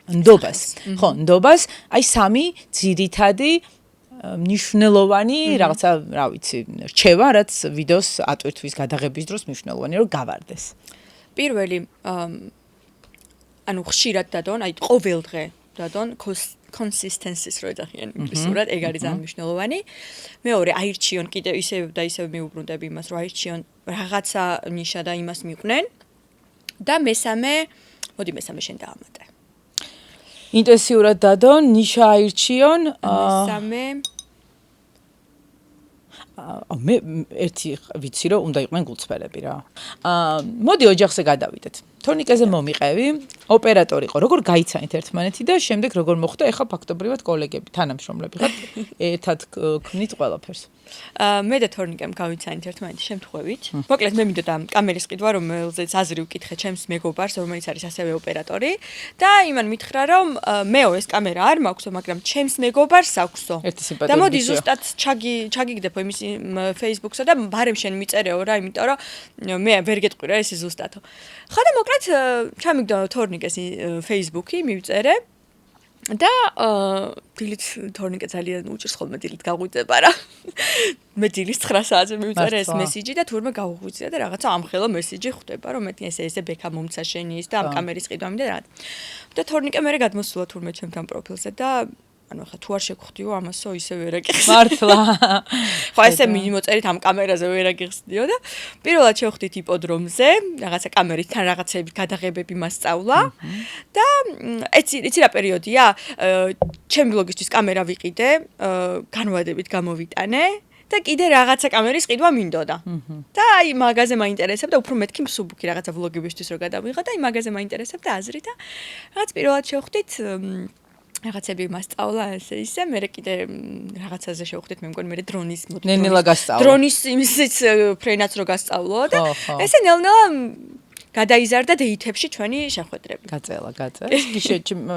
ნდობას. ხო, ნდობას, აი სამი ძირითადი მნიშვნელოვანი რაღაცა, რა ვიცი, რჩევა, რაც ვიდეოს ატვირთვის გადაღების დროს მნიშვნელოვანია რომ გავარდეს. პირველი ანუ ხშირად დადონ, აი ყოველდღე დადონ consistency-ს რო ეძახიან ინგლისურად, ეგ არის ძალიან მნიშვნელოვანი. მეორე, აირჩიონ კიდევ ისევ და ისევ მიუბრუნდები იმას, რომ აირჩიონ რაღაცა ნიშა და იმას მიყვნენ. და მესამე შენ დაამატე. ინტენსიურად დადონ, ნიშა აირჩიონ, მესამე მე ერთი ვიცი რომ უნდა იყვნენ გულწრფელები რა. მოდი ოჯახზე გადავიდეთ. თორნიკეზე მომიყევი, ოპერატორი იყო. როგორ გაიცანით ერთმანეთი და შემდეგ როგორ მოხდა ახლა ფაქტობრივად კოლეგები, თანამშრომლები ხართ, ერთად ქმნით ყველაფერს. მე და თორნიკემ გავიცანით ერთმანეთი შემთხვევით. მოკლედ მე მინდოდა კამერის ყიდვა, რომელზეც აზრი ვკითხე ჩემს მეგობარს, რომელიც არის ასევე ოპერატორი და იმან მითხრა რომ მეო ეს კამერა არ მაქვსო, მაგრამ ჩემს მეგობარს აქვსო. და მოდი ზუსტად ჩაგიგდებო იმის Facebook-სა და ბარემ შენ მიწერეო რა, იმიტომ რომ მე ვერ გეტყვი რა ეს ზუსტათო. ხო და მოკლედ ჩამიგდა თორნიკეს Facebook-ი, მივწერე და დილით თორნიკე ძალიან უჭირს ხოლმე დილით გაღვიძება რა. მე დილის 9 საათზე მივწერე ეს მესიჯი და თურმე გავღვიძია და რაღაცა ამხელა მესიჯი ხვდება რომ მე ესე ბექა მომცა შენი ის და ამ კამერის ყიდვა მინდა რა. და თორნიკე მე გადმოსულა თურმე ჩემთან პროფილზე და ანუ ხა თუ არ შეგხვდიო ამასო ისე ვერ აკიხს. მართლა. ხო ესე მიმოწერით ამ კამერაზე ვერ აკიხსდიო და პირველად შევხვდით იპოდრომზე, რაღაცა კამერიდან რაღაცები გადაღებები მასწავლა და იცი რა პერიოდია? ჩემი ბლოგისთვის კამერა ვიყიდე, განვადებით გამოვიტანე და კიდე რაღაცა კამერის ყიდვა მინდოდა. და აი მაგაზე მაინტერესებდა, უფრო მეთქი მსუბუქი რაღაცა ბლოგებისთვის რო გადავიღო და აი მაგაზე მაინტერესებდა აზრი და რაღაც პირველად შევხვდით რაღაცები მასწავლა ესე ისე, მე კიდე რაღაცაზე შევხვდით, მე მგონი მე დრონის ნელ-ნელა გასწავლა. დრონის იმისიც ფრენაც რო გასწავლო და ესე ნელ-ნელა გადაიზარდა დეითებში ჩვენი შეხვედრები. გაწელა.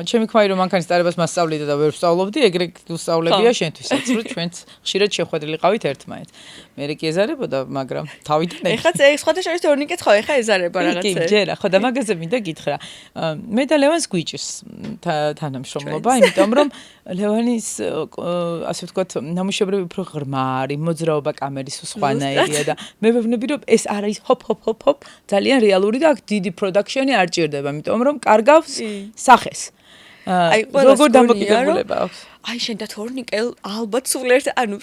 ჩემი ქმარი რომ მანქანის წარებას მასწავლიდა და ვერ ვსწავლობდი, ეგრე ვსწავლებია შენთვისაც, რომ ჩვენც ხშირად შეხვედრილიყავით ერთმანეთს. მე კი ეზარებოდა, მაგრამ თავიდან ეხლა სხვადასხვა თორნიკეც ხო ეხა ეზარება რაღაცა. კი, ჯერა, ხო და მაგაზე მინდა გითხრა. მე და ლევანს გვიჭირს თანამშრომლობა, იმიტომ რომ ლევანის ასე ვთქვათ, ნამუშევრები უფრო ღრმა არის, მოძრაობა კამერის სხვანაირია და მე ვეუბნები რომ ეს არის ჰოპ ძალიან რეალური და აქ დიდი პროდაქშენი არ ჭირდება, იმიტომ რომ კარგავს სახეს. აი როგორ დამოკიდებულება აქვს? აი შენ და თორნიკე ალბათ სულ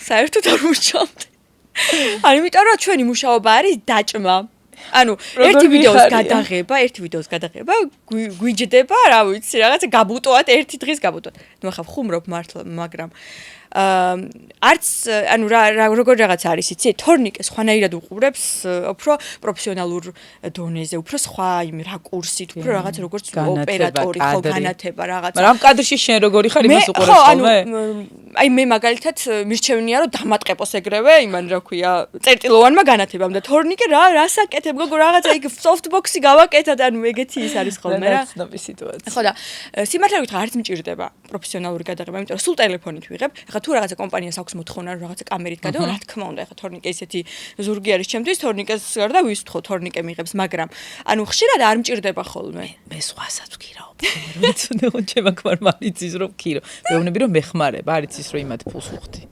საერთოდ არ მუშაობთ. ანუ იმიტომ რომ ჩვენი მუშაობა არის დაჭმა. ანუ ერთი ვიდეოს გადაღება გვიჯდება, რა ვიცი, რაღაცა გაბუტოათ ერთი დღის გაბუტოათ. ნუ ახლა ხუმრობ მართლა, მაგრამ არც ანუ როგორ რაღაც არის იცი თორნიკე სხვანაირად უყურებს უფრო პროფესიონალურ დონეზე უფრო სხვა იმ რაკურსით უფრო რაღაც როგორც ოპერატორი ხო განათება რაღაცა მაგრამ კადრში შენ როგორი ხარ იმას უყურებს ხოლმე აი მე მაგალითად მირჩევნია რომ დამატყეპოს ეგრევე იმან რა ქვია წერტილოვანმა განათებამ და თორნიკე რას აკეთებ გოგო რაღაცა იქ softbox-ი გავაკეთოთ ანუ ეგეთი ის არის ხოლმე რა ცნობი სიტუაცია ხო და სიმართლე გითხრა არც მჭირდება პროფესიონალური გადაღება იმიტომ რომ სულ ტელეფონით ვიღებ ეხლა თუ რაღაცა კომპანიას აქვს მოთხოვნა რომ რაღაცა კამერით გადავა რა თქმა უნდა ეხლა თორნიკე ისეთი ზურგი არის ჩემთვის თორნიკეს გარდა ვის ვთხოვ თორნიკე მიღებს მაგრამ ანუ ხშირად არ მჭირდება ხოლმე მე სხვასაც ვქირაობ რომ ჩემ აკმარმა იცის რომ ვქირო მეუბნები რომ მეხმარება არ იცის რომ იმათ ფულს უხდი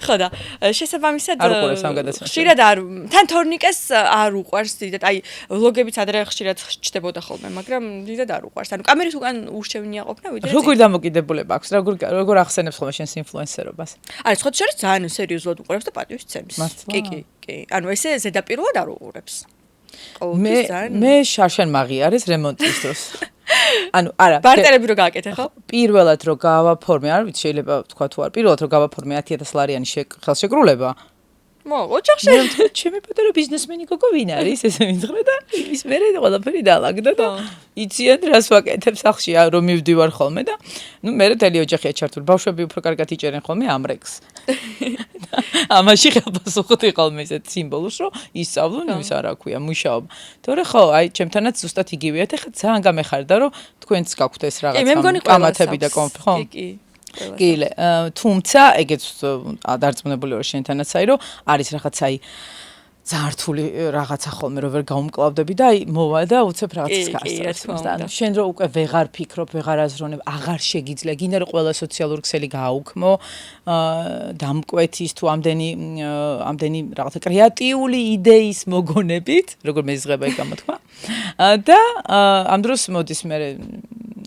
ხო და შესაბამისად არ უყურებს ამ გადაცემას ხშირად არ თან თორნიკეს არ უყვარს დიდად აი ვლოგებიც ადრე ხშირად ჩნდებოდა ხოლმე მაგრამ დიდად არ უყვარს ანუ კამერის უკან ურჩევნია ყოფნა ვიდრე როგორ დამოკიდებულება აქვს როგორ ახსენებს ხოლმე შენს ინფლუენსერობას არის სხვა შორის ძალიან სერიოზულად უყურებს და პატივს ცემს კი ანუ ესე ზედაპირულად არ უყურებს მე შარშან მაღიარეს რემონტის დროს ანუ არა ბარტერები რო გააკეთე ხო პირველად რო გავაფორმე არ ვიცი შეიძლება თქვა თუ არ პირველად რო გავაფორმე 10000 ლარიანი ხელშეკრულება ოჯახში ჩემი პატარა ბიზნესმენი გოგო ვინ არის ესე მითხრა და ის მერე ყველაფერი დაალაგდა და იციან რას ვაკეთებ სახლში რომ მივდივარ ხოლმე და ნუ მერე თელი ოჯახია ჩართული ბავშვები უფრო კარგად იჭერენ ხოლმე ამრექს ამაში ხელფასუხდი ხოლმე ესეთ სიმბოლოს რომ ისწავლონ ის არა ქვია მუშაობა თორე ხო აი ჩემთანაც ზუსტად იგივეა ეხლა ძალიან გამეხარდა რომ თქვენც გაქვთ ეს რაღაცა კამათები და ხო კი თუმცა ეგეც დარწმუნებული ვარ შენთანაც აი რომ არის რაღაცა აი ზართული რაღაცა ხოლმე რომ ვერ გაუმკლავდები და აი მოვა და უცებ რაღაცას გასწავლებს და შენ რო უკვე ვეღარ ფიქრობ ვეღარ აზროვნებ აღარ შეგიძლია გინდა რომ ყველა სოციალური ქსელი გააუქმო დამკვეთის თუ ამდენი რაღაცა კრეატიული იდეის მოგონებით როგორ მეზღება ეგ გამოთქვა და ამ დროს მოდის მე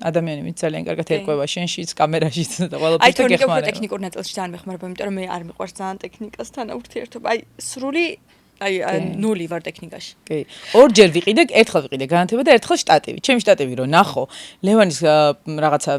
ადამიანი მით ძალიან კარგად ერკვევა შენშიც კამერაშიც და ყველაფერს და გეხმარება. აი ტექნიკურ ნაწილში ძალიან მეხმარება, იმიტომ რომ მე არ მიყვარს ძალიან ტექნიკასთან ურთიერთობა. აი სრული ნული ვარ ტექნიკაში. კი. ორჯერ ვიყიდე, ერთხელ ვიყიდე განათება და ერთხელ შტატივი. ჩემი შტატივი რო ნახო, ლევანის რაღაცა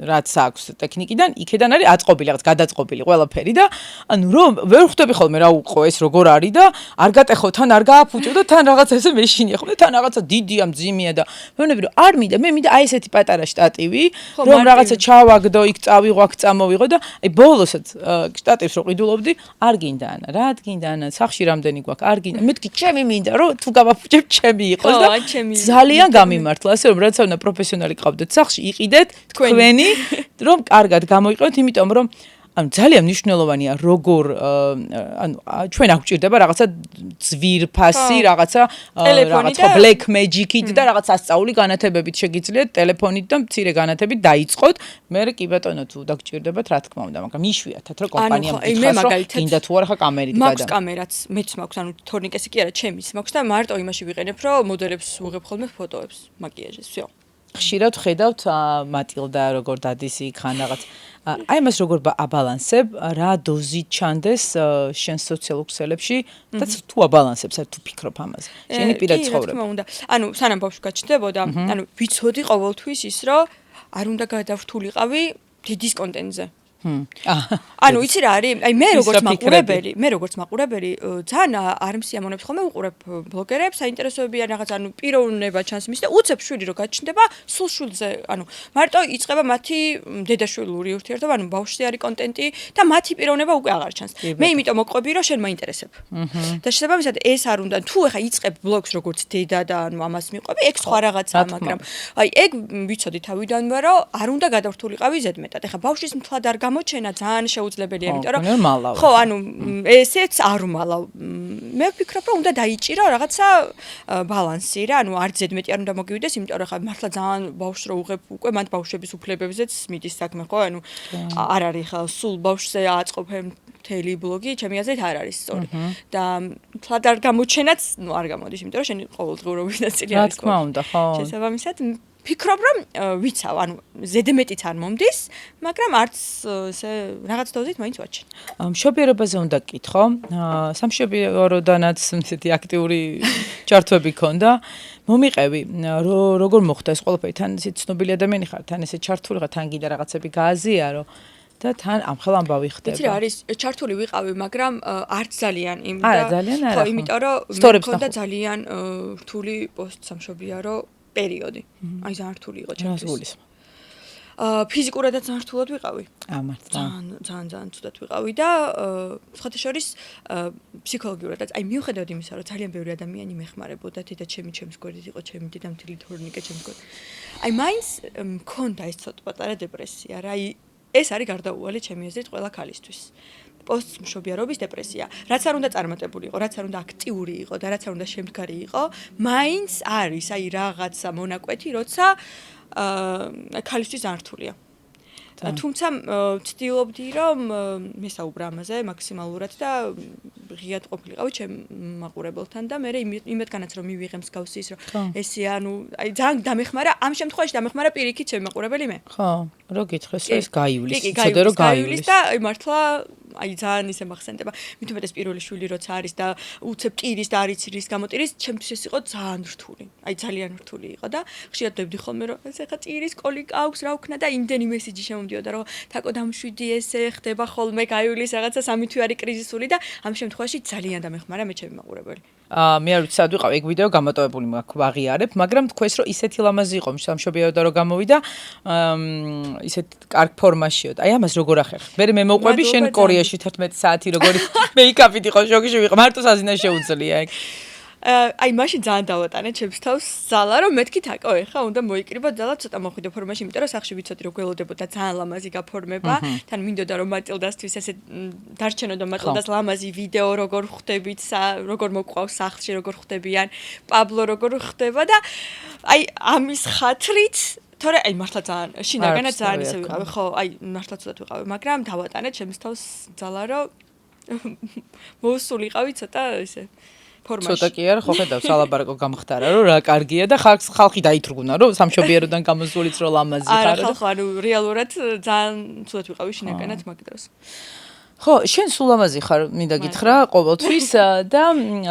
რაც აქვს ტექნიკიდან, იქედან არის აწყობილი, რაღაც გადაწყობილი ყველაფერი და ანუ რომ ვერ ხვდები ხოლმე რა უყო ეს როგორ არის და არ გატეხო თან არ გააფუჭო და თან რაღაცა ესე მეშინია ხოლმე თან რაღაცა დიდია მძიმეა და მეუბნები რომ არ მინდა მე მინდა აი ესეთი პატარა შტატივი რომ რაღაცა ჩავაგდო იქ წავიღო აქ წამოვიღო და აი ბოლოსაც შტატივს რო ყიდულობდი არ გინდა ანა რა გინდა ანა სახში რამდენი არ გინდა მეთქი ჩემი მინდა რომ თუ გავაფუჭებ ჩემი იყოს და ძალიან გამიმართლა ასე რომ რაც უნდა პროფესიონალი ყავდეთ სახლში იყიდეთ თქვენი რომ კარგად გამოიყენოთ იმიტომ რომ ანუ ძალიან მნიშვნელოვანია როგორ ანუ ჩვენ არ გვჭირდება რაღაცა ძვირფასი რაღაცა რაღაცა black magic-ით და რაღაცა ასწაული განათებებით შეგიძლიათ ტელეფონით და მცირე განათებით დაიწყოთ მე კი ბატონო თუ დაგჭირდებათ რა თქმა უნდა მაგრამ იშვიათად რომ კომპანიამ გითხრას რომ გინდა თუ არა ხა კამერით გადა მაქვს კამერაც მეც მაქვს ანუ თორნიკესი კი არა ჩემის მაქვს და მარტო იმაში ვიყენებ რომ მოდელებს ვუღებ ხოლმე ფოტოებს მაკიაჟის всё ხშირად ხედავთ მატილდა როგორ დადის იქ ხან რაღაც აი მას როგორ აბალანსებ რა დოზით ჩანდეს შენ სოციალურ ქსელებში და თუ აბალანსებს თუ ფიქრობ ამაზე შენი პირად ცხოვრება რა თქმა უნდა ანუ სანამ ბავშვი გაჩნდებოდა ანუ ვიცოდი ყოველთვის ის რომ არ უნდა გადავრთულიყავი დიდის კონტენტზე ანუ იცი რა არის აი მე როგორც მაყურებელი ძალიან არ მსიამოვნებს ხოლმე უყურებ ბლოგერებს საინტერესოებიან რაღაც ანუ პიროვნება ჩანს მის და უცებ შვილი რო გაჩნდება სულ შვილზე ანუ მარტო იწყება მათი დედაშვილური ურთიერთობა ანუ ბავშვზე არის კონტენტი და მათი პიროვნება უკვე აღარ ჩანს მე იმიტომ მოყვები რომ შენ მაინტერესებ და შესაბამისად ეს არ უნდა თუ ეხა იწყებ ბლოგს როგორც დედა და ანუ ამას მიყვები ეგ სხვა რაღაცაა მაგრამ აი ეგ ვიცოდი თავიდანვე რომ არ უნდა გადავრთულიყავი ზედმეტად ეხა ბავშვის მთლად არ გამოჩენა ძალიან შეუძლებელია, იმიტომ რომ ხო, ანუ ესეც არ უმალავ. მე ვფიქრობ, რომ უნდა დაიჭირო რაღაცა ბალანსი რა, ანუ არ ზედმეტი არ უნდა მოგივიდეს, იმიტომ რომ ხა მართლა ძალიან ბავშვს რო უღებ უკვე მათ ბავშვების უფლებებზეც მიდის საქმე, ხო? ანუ არ არის ხა სულ ბავშვზე აწყობენ მთელი ბლოგი, ჩემი აზრით არ არის სწორი. და თლად არ გამოჩენაც, ნუ არ გამოდის, იმიტომ რომ შენი ყოველდღიურობის ნაწილი არის. რა თქმა უნდა, ხო. შესაბამისად ფიქრობ რომ ვიცავ, ანუ ზედმეტიც არ მომდის, მაგრამ არც ესე რაღაც დოზით მაინც ვაჩენ. მშობიერობაზე უნდა გკითხო. სამშობიაროდანაც ესეთი აქტიური ჩართვები ქონდა. მომიყევი, როგორ მოხდა ეს ყველაფერი? თან ისე ცნობილი ადამიანი ხარ, თან ესე ჩართული ხარ, თან გინდა რაღაცები გააზიარო და თან ამხელ ამბავი ხდება. იცი რა არის, ჩართული ვიყავი, მაგრამ არც ძალიან იმ არა, ძალიან არა. ხო, იმიტომ რომ სტორებს მქონდა ძალიან რთული პოსტსამშობიარო პერიოდი. აი ძალიან რთული იყო ჩემთვის. ფიზიკურადაც ძალიან რთულად ვიყავი. მართლა. ძალიან ცუდად ვიყავი და სხვათა შორის ფსიქოლოგიურადაც, აი მიუხედავად იმისა, რომ ძალიან ბევრი ადამიანი მეხმარებოდა, თითქოს ჩემს გვერდით იყო, ჩემი დედა მთელი თორნიკე ჩემს გვერდით. აი მაინც მქონდა ეს ცოტა პატარა დეპრესია რა, აი ეს არის გარდაუვალი ჩემი აზრით ყველა ქალისთვის. პოსტმშობიარობის დეპრესია. რაც არ უნდა წარმატებული იყო, რაც არ უნდა აქტიური იყო და რაც არ უნდა შემდგარი იყო, მაინც არის აი რაღაცა მონაკვეთი, როცა ქალისთვის ძალიან რთულია. თუმცა ვცდილობდი რომ მესაუბრა ამაზე მაქსიმალურად და ღიად ყოფილიყავი ჩემ მაყურებელთან და მე იმედგანაც რომ მივიღე მსგავსი ის რომ ესე ანუ აი ძალიან დამეხმარა ამ შემთხვევაში დამეხმარა პირიქით ჩემ მაყურებელი მე. ხო, რო გითხრეს ეს გაივლის, ცოდე რომ გაივლის და აი მართლა აი ძალიან ისე მახსენდება. მით უმეტეს პირველი შვილი როცა არის და უცებ ტირის და არის რის გამოტირის, ჩემთვის ეს იყო ძალიან რთული. აი ძალიან რთული იყო და ხშირად ვდებდი ხოლმე რომ ეს ახლა ტირის კოლი აქვს რა ვქნა და იმდენი მესიჯი შემომდიოდა რომ თაკო დამშვიდი ესე ხდება ხოლმე გაივლის რაღაცა 3 თვე არის კრიზისული და ამ შემთხვევაში ძალიან დამეხმარა მე ჩემი მაყურებელი. მე არ ვიცი სად ვიყავ ეგ ვიდეო გამოტოვებული მაქვს ვაღიარებ, მაგრამ თქვენს რომ ისეთი ლამაზი იყო სამშობიარო რომ გამოვიდა ისეთ კარგ ფორმაშიო. აი ამას როგორ ახერხ? მე მოყვები შენ კორეაში 11 საათი როგორი მეიკაპით იყო შოკში ვიყავ. მარტო საზინა შეუძლია ეგ. აი მაშინ ძალიან დავატანე ჩემს თავს ზალა რომ მეთქი თაკო ეხა უნდა მოიკრიბო ძალა ცოტა მოხვიდო ფორმაში, იმიტომ რომ სახში ვიცოდი რომ გველოდებოდა ძალიან ლამაზი გაფორმება, თან მინდოდა რომ მატილდასთვის ესე დარჩენოდა მატილდას ლამაზი ვიდეო როგორ ხვდებით, როგორ მოყვავს სახლში, როგორ ხვდებიან, პაბლო როგორ ხვდება და აი ამის ხათრით თორე აი მართლა ძალიან შინაგანად ძალიან ისე ვიყავი, ხო, აი მართლა ცუდად ვიყავი, მაგრამ დავატანე ჩემს თავს ზალა რომ მოსულიყავი ცოტა ესე ცოტა კი არა, ხო ხედავ სალაბარაკო გამხდარა, რომ რა კარგია და ხალხი დაითრგუნა, რომ სამშობიაროდან გამოსულიც რომ ლამაზი ხარ. არა, ხალხო, ანუ რეალურად ძალიან ცუდად ვიყავი შინაგანად მაგ დროს. ხო, შენ სულ ლამაზი ხარ, მინდა გითხრა ყოველთვის და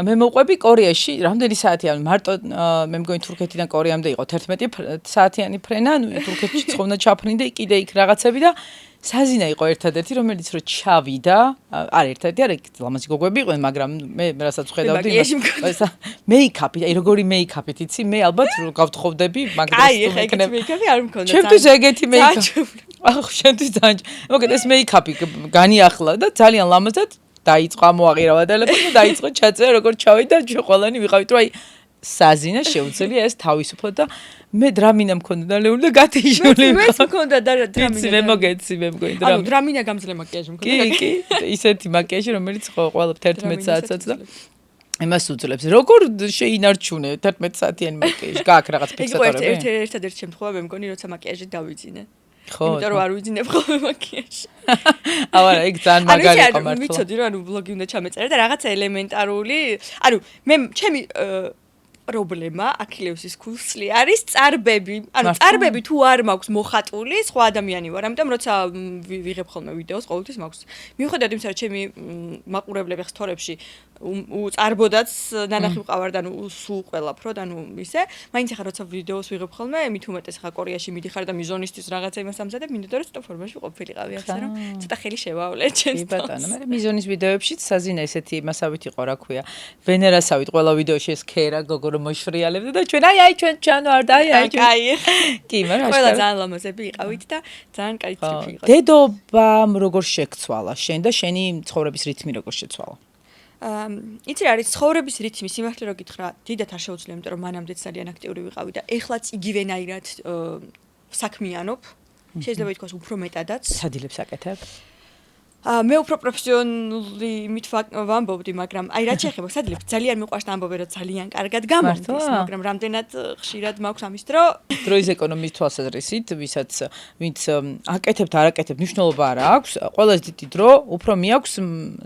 მე მოყვები კორეაში, რამდენი საათი არის? მარტო მე მგონი თურქეთიდან კორეამდე იყო 11 საათიანი ფრენა, თურქეთში ცხოვნდა ჩაფრინდა, კიდე იქ რაღაცები და საზინა იყო ერთადერთი, რომელიც რო ჩავიდა, არ ერთადერთი, არა, ლამაზი გოგოები იყვნენ, მაგრამ მე რასაც ხედავდი, მეიკაპი, აი როგორი მეიკაპით, იცი, მე ალბათ რო გავთხოვდები, მაგრამ აი, ეხა ეგეთი მეიკაპი არ მქონდა. ჩემთვის ეგეთი მეიკაპი. ახ, შენთვის ძალიან. მოგეთ ეს მეიკაპი განიახლა და ძალიან ლამაზად დაიწყო ამოაღირავა ტელეფონი და დაიწყო ჩაწერა, როგორ ჩავიდა, ჩვენ ყველანი ვიყავით, რომ აი საზინა შეუძლია ეს თავისუფლად და მე დრამინა მქონდა დალეული და გათიშული. მეც მქონდა დრამინა. მე მოგეცი, მე მგონი დრამინა. ანუ დრამინა გამძლე მაკიაჟი მქონდა. კი, ისეთი მაკიაჟი, რომელიც ყველა 11 საათსაც და იმას უძლებს. როგორ შეინარჩუნე 11 საათიანი მაკიაჟი? გააქვს რაღაც ფიქსატორები? ეგ ერთადერთი შემთხვევა მე მგონი, როცა მაკიაჟი დავიძინე. ხო. იმიტომ რომ არ ვიძინებ ხოლმე მაკიაჟი. არა, ეგ ძალიან მაგარი იყო მართლა. ანუ ვიცოდი რომ ანუ ბლოგი უნდა ჩამეწერა და რაღაცა ელემენტარული, ანუ მე ჩემი პრობლემა აქილევსის ქუსლი არის წარბები. ანუ წარბები თუ არ მაქვს მოხატული, სხვა ადამიანი ვარ. ამიტომ როცა ვიღებ ხოლმე ვიდეოს, ყოველთვის მაქვს. მიუხედავად იმისა, რომ ჩემი მაყურებლები ხსთორებში წარბოდაც ნანახი ვყავარ და ნუ სულ ყველაფროდ, ანუ ისე, მაინც ახლა როცა ვიდეოს ვიღებ ხოლმე, მით უმეტეს ახლა კორეაში მიდიხარ და მიზონისთვის რაღაცა იმას ამზადებ, მინდოდა რომ ცოტა ფორმაში ყოფილიყავი ახლა, რომ ცოტა ხელი შევავლე ჩემს. კი ბატონო, მე მიზონის ვიდეოებშიც საზინა ესეთი მასავით იყო, რა ქვია. ვენერასავით ყველა ვიდეოში ეს ქერა გოგო რომ მოშვრიალებდა და ჩვენ აი ჩვენ ჩანო არ და აი კაი. კი, მაგრამ ყველა ძალიან ლამაზები იყავით და ძალიან კაი ტრიპი იყო. დედობამ როგორ შეცვალა შენ და შენი ცხოვრების რითმი როგორ შეცვალა? იცი რა არის ცხოვრების რითმი სიმართლე რო გითხრა, დიდათ არ შეუძლია, იმიტომ რომ მანამდეც ძალიან აქტიური ვიყავი და ეხლაც იგივენაირად საქმიანობ. შეიძლება ითქვას უფრო მეტადაც. სადილებს აკეთებ? მე უფრო პროფესიონალური იმით ვამბობდი, მაგრამ აი რაც შეეხება სადლებს ძალიან მიყვარს ამბობენ რომ ძალიან კარგად გამომდის, მაგრამ რამდენად ხშირად მაქვს ამის დრო? დროის ეკონომიის თვალსაზრისით, ვინც აკეთებთ, არ აკეთებთ, მნიშვნელობა არ აქვს. ყველაზე დიდი დრო უფრო მიაქვს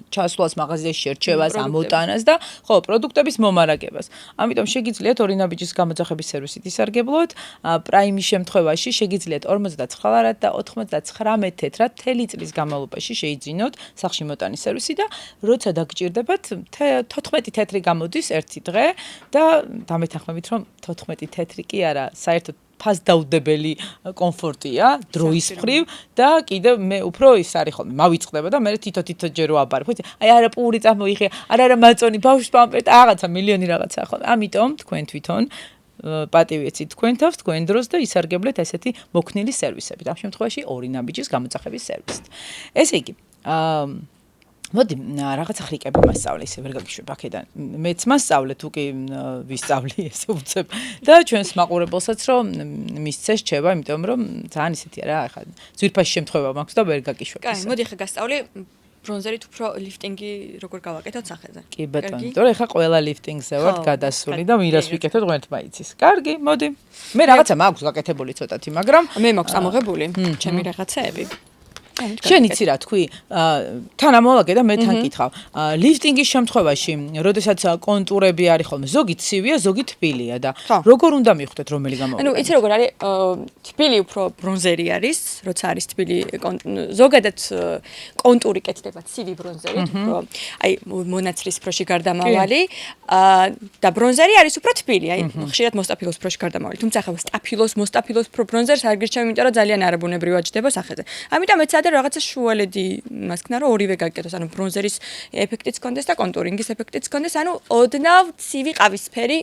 ჩასვლას მაღაზიაში, შერჩევას, ამოტანას და ხო, პროდუქტების მომარაგებას. ამიტომ შეგიძლიათ ორი ნაბიჯის გამოძახების სერვისით ისარგებლოთ. პრაიმის შემთხვევაში შეგიძლიათ 59 და 99 თეთრად მთელი წლის განმავლობაში შეიძინოთ სახში მოტანის სერვისი და როცა დაგჭირდებათ 14 თეთრი გამოდის ერთი დღე და დამეთანხმებით რომ 14 თეთრი კი არა, საერთოდ ფასდაუდებელი კომფორტია დროის მხრივ და კიდევ მე უფრო ის არის ხოლმე მავიწყდება და მე თითო ჯერ ვაბარებ. ხო იცი, აი არა პური წამოიღე, არა მაწონი, ბავშვს პამპერტ, რაღაცა მილიონი რაღაცა ხოლმე. ამიტომ თქვენ თვითონ პატივი ეცით თქვენ თავს, თქვენ დროს და ისარგებლეთ ესეთი მოქნილი სერვისებით. ამ შემთხვევაში ორი ნაბიჯის გამოძახების სერვისით. ესე იგი, მოდი რაღაცა ხრიკები მასწავლე, ისე ვერ გაგიშვებ აქედან. მეც მასწავლე, თუ კი ვისწავლი ესე უცებ და ჩვენს მაყურებელსაც რომ მისცეს რჩება, იმიტომ რომ ძალიან ისეთია რა, ახლა ძვირფასი შემთხვევა მაქვს და ვერ გაგიშვებ. კაი, მოდი ახლა გასწავლე ბრონზერით უფრო ლიფტინგი როგორ გავაკეთოთ სახეზე. კი ბატონო, იმიტომ რომ ახლა ყველა ლიფტინგზე ვართ გადასული და მირას ვიკეთოთ ღმერთმა იცის. კარგი, მოდი. მე რაღაცა მაქვს გაკეთებული ცოტათი, მაგრამ მე მაქვს ამოღებული ჩემი რაღაცეები. შენ იცი რა თქვი, თან ამოვაგე და მე თან კითხავ. ლიფტინგის შემთხვევაში, როდესაც კონტურები არის ხოლმე, ზოგი ცივია, ზოგი თბილია და როგორ უნდა მივხვდეთ რომელი გამოვიდა? ანუ იცი როგორ არის, თბილი უფრო ბრონზერი არის, როცა არის თბილი ზოგადად კონტური კეთდება ცივი ბრონზერით, უფრო აი მონაცრის ფროში გარდამავალი და ბრონზერი არის უფრო თბილი, აი ხშირად მოსტაფილოს ფროში გარდამავალი. თუმცა ახლა მოსტაფილოს ბრონზერს არ გირჩევ, იმიტომ რომ ძალიან არაბუნებრივად ჯდება სახეზე. ამიტომ ეცადე რაღაცა შუალედი მას ქნა რომ ორივე გაკეთოს, ანუ ბრონზერის ეფექტიც კონდეს და კონტურინგის ეფექტიც კონდეს, ანუ ოდნავ ცივი ყავისფერი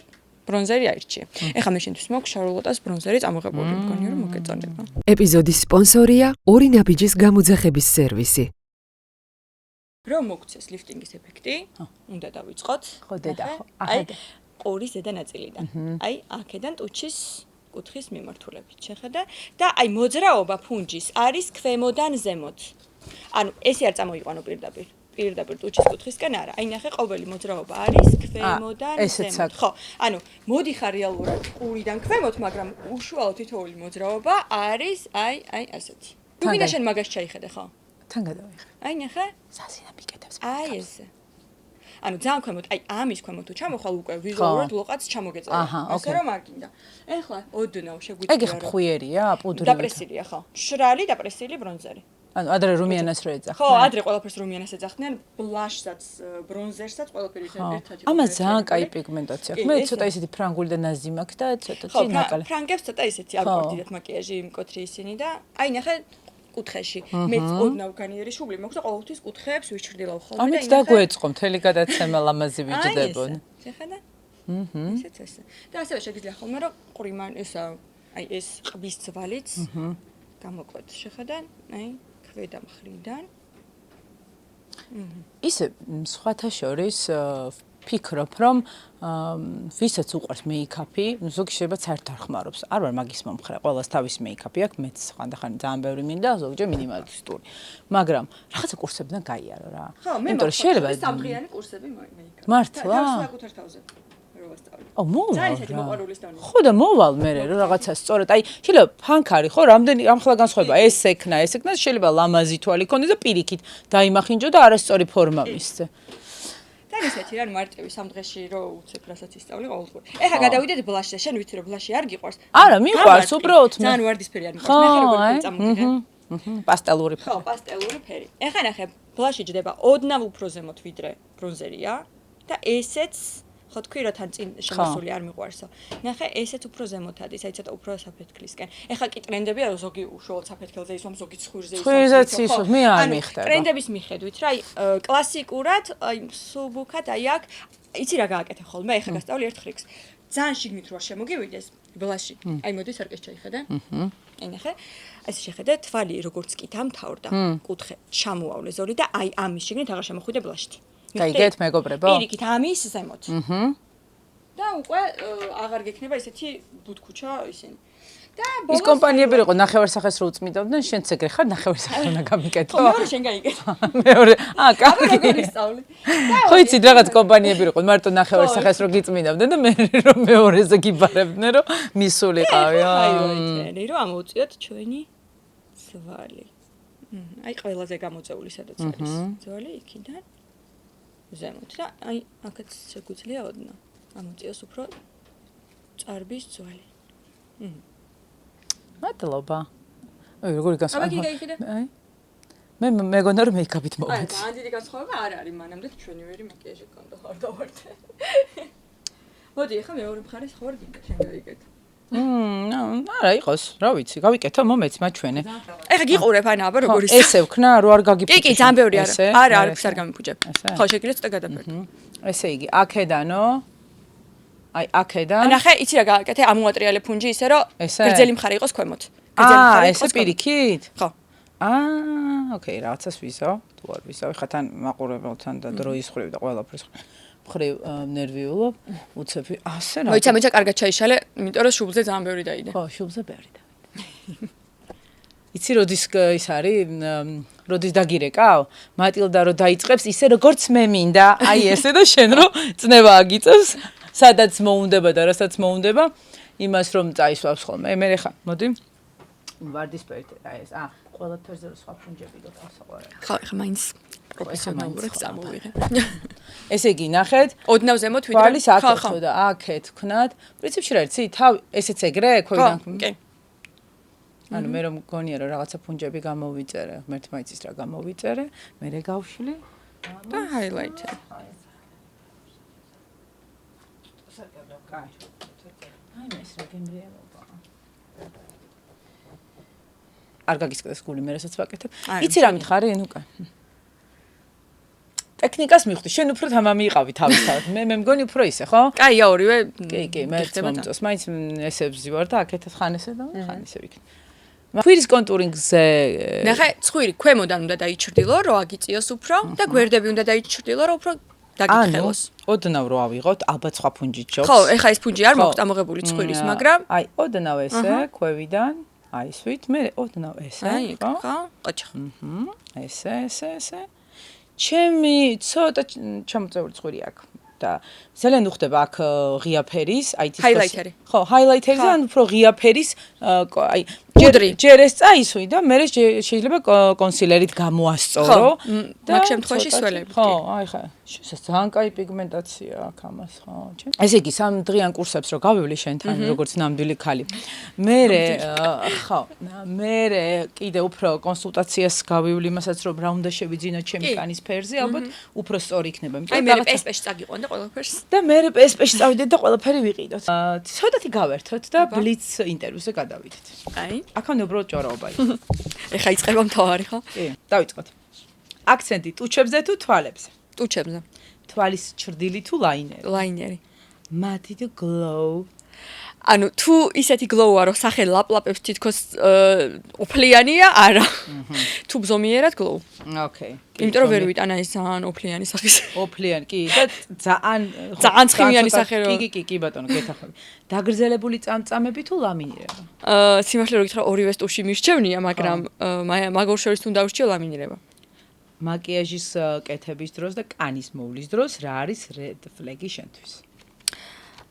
ბრონზერი აირჩიე. ეხლა მე შენთვის მაქვს შარლოტას ბრონზერი წამოღებული, მგონია რომ მოგეწონება. ეპიზოდის სპონსორია ორი ნაბიჯის გამოძახების სერვისი. რომ მოგცეს ლიფტინგის ეფექტი, უნდა დავიწყოთ. ხო დედა, ხო. აი ყურის ზედა ნაწილიდან. აი აქედან ტუჩის კუთხის მიმართულებით შეხედა და აი მოძრაობა ფუნჯის არის ქვემოდან ზემოთ. ანუ ესე არ წამოიყვანო პირდაპირ ტუჩის კუთხისკენ არა. აი ნახე ყოველი მოძრაობა არის ქვემოდან ზემოთ. ხო, ანუ მოდიხარ რეალურად ყურიდან ქვემოთ, მაგრამ უშუალო თითოეული მოძრაობა არის აი ასეთი. თუ მინდა შენ მაგას ჩაიხედე, ხო? თან გადავიღე. აი ნახე? სასინა მიკეთებს. აი ესე. ანუ ძალიან ქვემოთ, აი ამის ქვემოთ თუ ჩამოხვალ უკვე ვიზუალურად ლოყაც ჩამოგეწევა. ასე რომ არ გინდა. ეხლა ოდნავ შეგვიძლია. ეგ ხუიერია, პუდრი. დაპრესილია, ხო. შრალი დაპრესილი ბრონზერი. ანუ ადრე რუმიანას რო ეძახდნენ. ხო, ადრე ყველაფერს რუმიანას ეძახდნენ, ბლაშსაც, ბრონზერსაც, ყველაფერი ერთად. ამას ძალიან კაი პიგმენტაცია აქვს. მე ცოტა ისეთი ფრანგული და ნაზი მაქვს და ცოტა ნაკალი. ფრანგებს ცოტა ისეთი არ გვერდიდათ მაკიაჟი მკოთრი ისინი და აი ნახე კუთხეში. მეც ოდნავ განიერი შუბლი მაქვს და ყოველთვის კუთხეებს ვიჩრდილავ ხოლმე და ამით დაგვეწყო მთელი გადაცემა ლამაზი ვიჯდებონ. შეხედა? ისეც ესე. და ასევე შეგიძლია ხოლმე რომ ყრიმან ესა აი ეს ყბის ძვალიც გამოკვეთ. შეხედა? აი ქვედა მხრიდან. ისე სხვათა შორის ფიქრობ, რომ ვისაც უყვარს მეიქაპი, ზოგი შეიძლება საერთოდ არ ხმარობს. არ ვარ მაგის მომხრე, ყველას თავისი მეიქაპი აქვს, მეც ხანდახან ძალიან ბევრი მინდა, ზოგჯერ მინიმალისტური. მაგრამ რაღაცა კურსებიდან გაიარო რა. ხო, მე შეიძლება სამდღიანი კურსები მეიქაპი. მართლა? საკუთარ თავზე. მოვალ. ძალიან ისეთი მოყვარული სტონი. ხო და მოვალ მე რაღაცა სწორად. აი, შეიძლება ფანქარი ხო, რამდენი ამხელა განსხვავება, ეს ეკნა, შეიძლება ლამაზი თვალი ქონდეს და პირიქით დაიმახინჯო და არასწორი ფორმა მისცე. და ისეთი რა მარტივი სამ დღეში რო უცებ რასაც ისწავლი ყოველდღე. ეხა გადავიდეთ ბლაშზე, შენ ვიცი რომ ბლაში არ გიყვარს. არა, მიყვარს უბრალოდ მე. ძალიან ვარდისფერი არ მიყვარს. ნახე როგორ წამოვიდე. პასტელური ფერი. ხო, პასტელური ფერი. ეხა ნახე, ბლაში ჯდება ოდნავ უფრო ზემოთ ვიდრე ბრონზერია და ესეც ხო თქვი რა თან წინ შემოსული არ მიყვარსო. ნახე, ესეც უფრო ზემოთ ადის, აი ცოტა უფრო საფეთქლისკენ. ეხა კი ტრენდებია, რომ ზოგი უშუალოდ საფეთქელზე ისვამ, ზოგი ცხვრზე ისვამ. ცხვრზეც ისვამ, მე არ მიხდება. ტრენდების მიხედვით რა, აი კლასიკურად, აი სუბუქად, აი აქ იცი რა გააკეთე ხოლმე, ეხა გასწავლი ერთ ხრიკს. ძალიან შიგნით რო შემოგივიდეს ბლაში. აი მოდი სარკეს ჩაიხედე. აი ნახე, ესე შეხედე, თვალი როგორც კი დამთავრდა, კუთხე ჩამოავლე ზოლი და აი ამის შიგნით აღარ შემოხვიდე ბლაშით. გაიგეთ მეგობრებო? პირიქით ამის ზემოთ. და უკვე აღარ გექნება ესეთი ბუთქუჩა ისინი. ის კომპანიები იყო ნახევარსახეს რო უწმიდავდნენ, შენც ეგრე ხარ ნახევარსახეს უნდა გამიკეთო. მეორე შენ გაიგეთ. მეორე, კარგი. გისწავლი. ხო იცით რაღაც კომპანიები იყო, მარტო ნახევარსახეს რო გიწმინდავდნენ და მე რომ მეორეზე გიბარებდნენ, რომ მისულიყავი. აი, რომ ამოვწიოთ ჩვენი ძვალი. აი ყველაზე გამოწეული სადაც არის ძვალი იქიდან ზემოთ და აი აქაც შეგვიძლია ოდნა ამოწიოს უფრო წარბის ძვალი. მადლობა. აი როგორი გასვლა. აბა კი გაიხიდე. აი. მე მეგონა რომ მეიკაპით აი, მოვედი. ძალიან დიდი განსხვავება არ არის, მანამდე ჩვენი ვერი მაკიაჟი გქონდა ხარ დავარდე. მოდი, ახლა მეორე მხარეს ხარ გინდა შენ გაიგეთ. არა იყოს, რა ვიცი, გავიკეთო მომეც მაჩვენე. ეხა გიყურებ ანა, აბა როგორ ის. ესე ვქნა, რო არ გაგიფუჭე. კი, ძალიან ბევრი არა. არა, არ გამიფუჭებ. ხო, შეგიძლია ცოტა გადაფერდო. ესე იგი, აქედანო აი, აქედან. ნახე, იცი რა გააკეთე, ამოატრიალე ფუნჯი ისე, რომ ესე? გრძელი მხარე იყოს ქვემოთ. გრძელი მხარე ესე პირიქით? ხო. ოკეი, რაღაცას ვიზო, თუ არ ვიზო, ხა თან მაყურებელთან და დროის ხრივ და ყველაფრის ხრივ ნერვიულობ, უცებ ასე რა. მოიცა მეჩა კარგად ჩაიშალე, იმიტომ რომ შუბლზე ძალიან ბევრი დაიდე. ხო, შუბლზე ბევრი დავიდე. იცი როდის ის არის, როდის დაგირეკავ? მატილდა რო დაიწყებს ისე როგორც მე მინდა, აი ესე და შენ რო წნება აგიწევს, სადაც მოუნდება და რასაც მოუნდება, იმას რომ წაისვავს ხოლმე. მე ხა, მოდი. ვარდისფერი აი ეს, ყველაფერზე რო სხვა ფუნჯები გქონსაყარად. ხო, ეხა მაინც პროფესიონალურად წამოვიღე. ესე იგი, ნახეთ, ოდნავ ზემოთ ვიდრე. თვალის აქეთო და აქეთ ვქნათ. პრინციპში რა იცი, თავი ესეც ეგრე, ქვევიდან. კი. ანუ მე რომ მგონია რომ რაღაცა ფუნჯები გამოვიწერე, ღმერთმა იცის რა გამოვიწერე, მე გავშლი და ჰაილაითერ. აი ეს რა გემრიელობა. არ გაგისკდეს გული, მე რასაც ვაკეთებ. იცი რა მითხარი, ნუკა. ტექნიკას მიხვდი, შენ უფრო თამამი იყავი თავისთავად. მე მგონი უფრო ისე, ხო? კაია ორივე. კი, მე მომწონს. მაინც ესე ვზივარ და აქეთაც ხან ესე და ხან ესე ვიქნ. ქვირის კონტურინგზე ნახე, ცხვირი ქვემოდან უნდა დაიჩრდილო, რომ აგიწიოს უფრო და გვერდები უნდა დაიჩრდილო, რომ უფრო დაგითხელოს. ოდნავ რო ავიღოთ, ალბათ სხვა ფუნჯით ჯობს. ხო, ეხა ეს ფუნჯი არ მოგვთ ამოღებული ცხვირის, მაგრამ აი, ოდნავ ესე, ქვევიდან, აი სვით, მე ოდნავ ესე, ხო? ყოჩა. ესე. ჩემი ცოტა ჩამოწეული ცხვირი აქვს. და ძალიან უხდება აქ ღია ფერის, აი თითქოს ჰაილაითერი. ხო, ჰაილაითერიზე ან უფრო ღია ფერის, აი პუდრი. ჯერ ეს წაისვი და მე შეიძლება კონსილერით გამოასწორო და მაგ შემთხვევაში სველები. ხო, აი ხა, შესაძლოა ძალიან კაი პიგმენტაცია აქვს ამას, ხო, ჩემ. ესე იგი, 3 დღიან კურსებს რო გავივლი შენთან, როგორც ნამდვილი ქალი. მერე ხო, მერე კიდე უფრო კონსულტაციას გავივლი, მასაც რომ რა უნდა შევიძინო ჩემი კანის ფერზე, ალბათ უფრო სწორი იქნება, აი მე პესპეში წაგიყვან და ყველაფერს. და მე პესპეში წავიდეთ და ყველაფერი ვიყიდოთ. ცოტათი გავერთოთ და ბლიც ინტერვიუზე გადავიდეთ. აი, აქამდე უბრალოდ ჭორაობა იყო. ეხა იწყება მთავარი, ხო? კი, დავიწყოთ. აქცენტი ტუჩებზე თუ თვალებზე? ტუჩებზე. თვალის ჩრდილი თუ ლაინერი? ლაინერი. მათი თუ გლოუ? ანუ თუ ისეთი გლოუა რომ სახე ლაპლაპებს თითქოს უფლიანია, არა. თუ ბზომიერად გლოუ. ოკეი. იმიტომ რომ ვერ ვიტანა ეს ძალიან უფლიანი სახის. ოფლიანი, კი, და ძალიან ცხიმიანი სახე რო. კი, ბატონო, გეთახმები. დაგრძელებული წამწამები თუ ლამინირება? სიმართლე რომ გითხრა ორივე სტუში მირჩევნია, მაგრამ მაგ ორ შორის თუ დავირჩიო ლამინირება. მაკიაჟის კეთების დროს და კანის მოვლის დროს რა არის რედ ფლეგი შენთვის?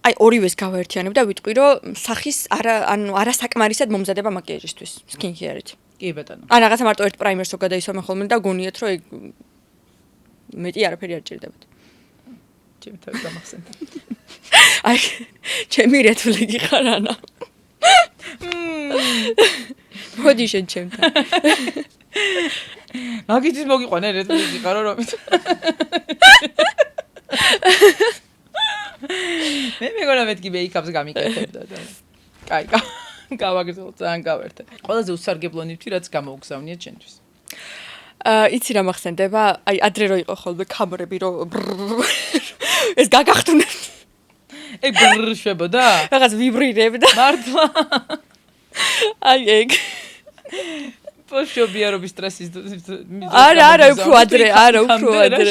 აი ორივეს გავაერთიანებ და ვიტყვი რომ სახის არასაკმარისად მომზადება მაკიაჟისთვის, სკინკეარით. კი ბატონო. ან რაღაცა მარტო ერთ პრაიმერს რო გადაისვამე ხოლმე და გონიათ რომ მეტი არაფერი არ ჭირდებათ. ჩემი თავი გამახსენდა. აი ჩემი რედ ფლეგი ხარ ანა. მოდი შენ ჩემთან. მაგითის მოგიყვანე რედ ფლეგი ხარო რომით. მე მეგონა მეთქი მეიკაპს გამიკეთებდა და. კაი, გავაგრძელო ძალიან გავერთე. ყველაზე უსარგებლო ნივთი რაც გამოუგზავნია ჩემთვის. იცი რა მახსენდება? აი ადრე რო იყო ხოლმე კამერები რო ეს გაგახტუნე. ეგ ბრშებოდა? რაღაც ვიბრირებდა. მართლა. აი ეგ. პოშობიარობის სტრესის არა, უფრო ადრე.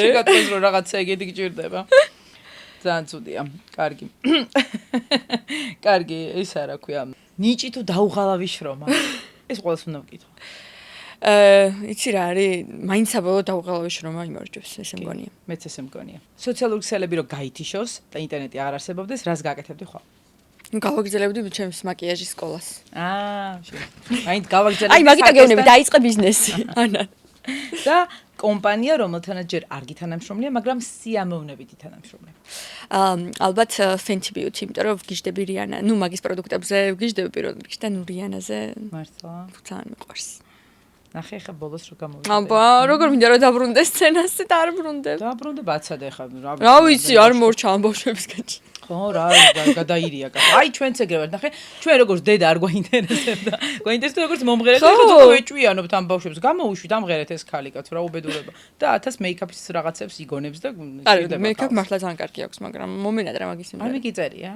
შეგატყოს რომ რაღაცა ეგეთი გჭირდება. ძალიან ცუდია. კარგი. კარგი, ისა რა ქვია. ნიჭი თუ დაუღალავი შრომა? ეს ყველას უნდა ვკითხო. იცი რა არის? მაინც საბოლოოდ დაუღალავი შრომა იმარჯვებს, ესე მგონია. მეც ესე მგონია. სოციალური ქსელები რო გაითიშოს და ინტერნეტი აღარ არსებობდეს, რას გაკეთებდი ხო? გავაგრძელებდი ჩემს მაკიაჟის სკოლას. მაინც გავაგრძელებდი. აი, მაგითა გეუბნები, დაიწყე ბიზნესი. ანა. და კომპანია, რომელთანაც ჯერ არ გითანამშრომლია, მაგრამ სიამოვნებით ითანამშრომლია. ალბათ Fenty Beauty, იმიტომ რომ ვგიჟდები რიანა, ნუ მაგის პროდუქტებზე ვგიჟდები პირველ რიგში და ნუ რიანაზე. მართლა? ძალიან მიყვარს. ნახე ხა ბოლოს რო გამოვიდა. აბა, როგორ მინდა რომ დაბრუნდე სცენას და არ ბრუნდებ. დაბრუნდე ბაცადე ხა, რა ვიცი, არ მორჩა ამ ბავშვების გაჩი. ხო, რა, გადაირია კაცო. აი ჩვენც ეგრევე, ნახე, ჩვენ როგორც დედა არ გვაინტერესებდა. გვაინტერესებდა როგორც მომღერალი, ხო ეჭვიანობთ ამ ბავშვებს. გამოვუშვით ამღერეთ ეს ქალი კაცო, რა უბედურება. და 1000 მეიქაპის რაღაცებს იგონებს და არა, მეიქაპ მართლა ძალიან კარგი აქვს, მაგრამ მომენატრა მაგის იმედი. არ მიგიწერია?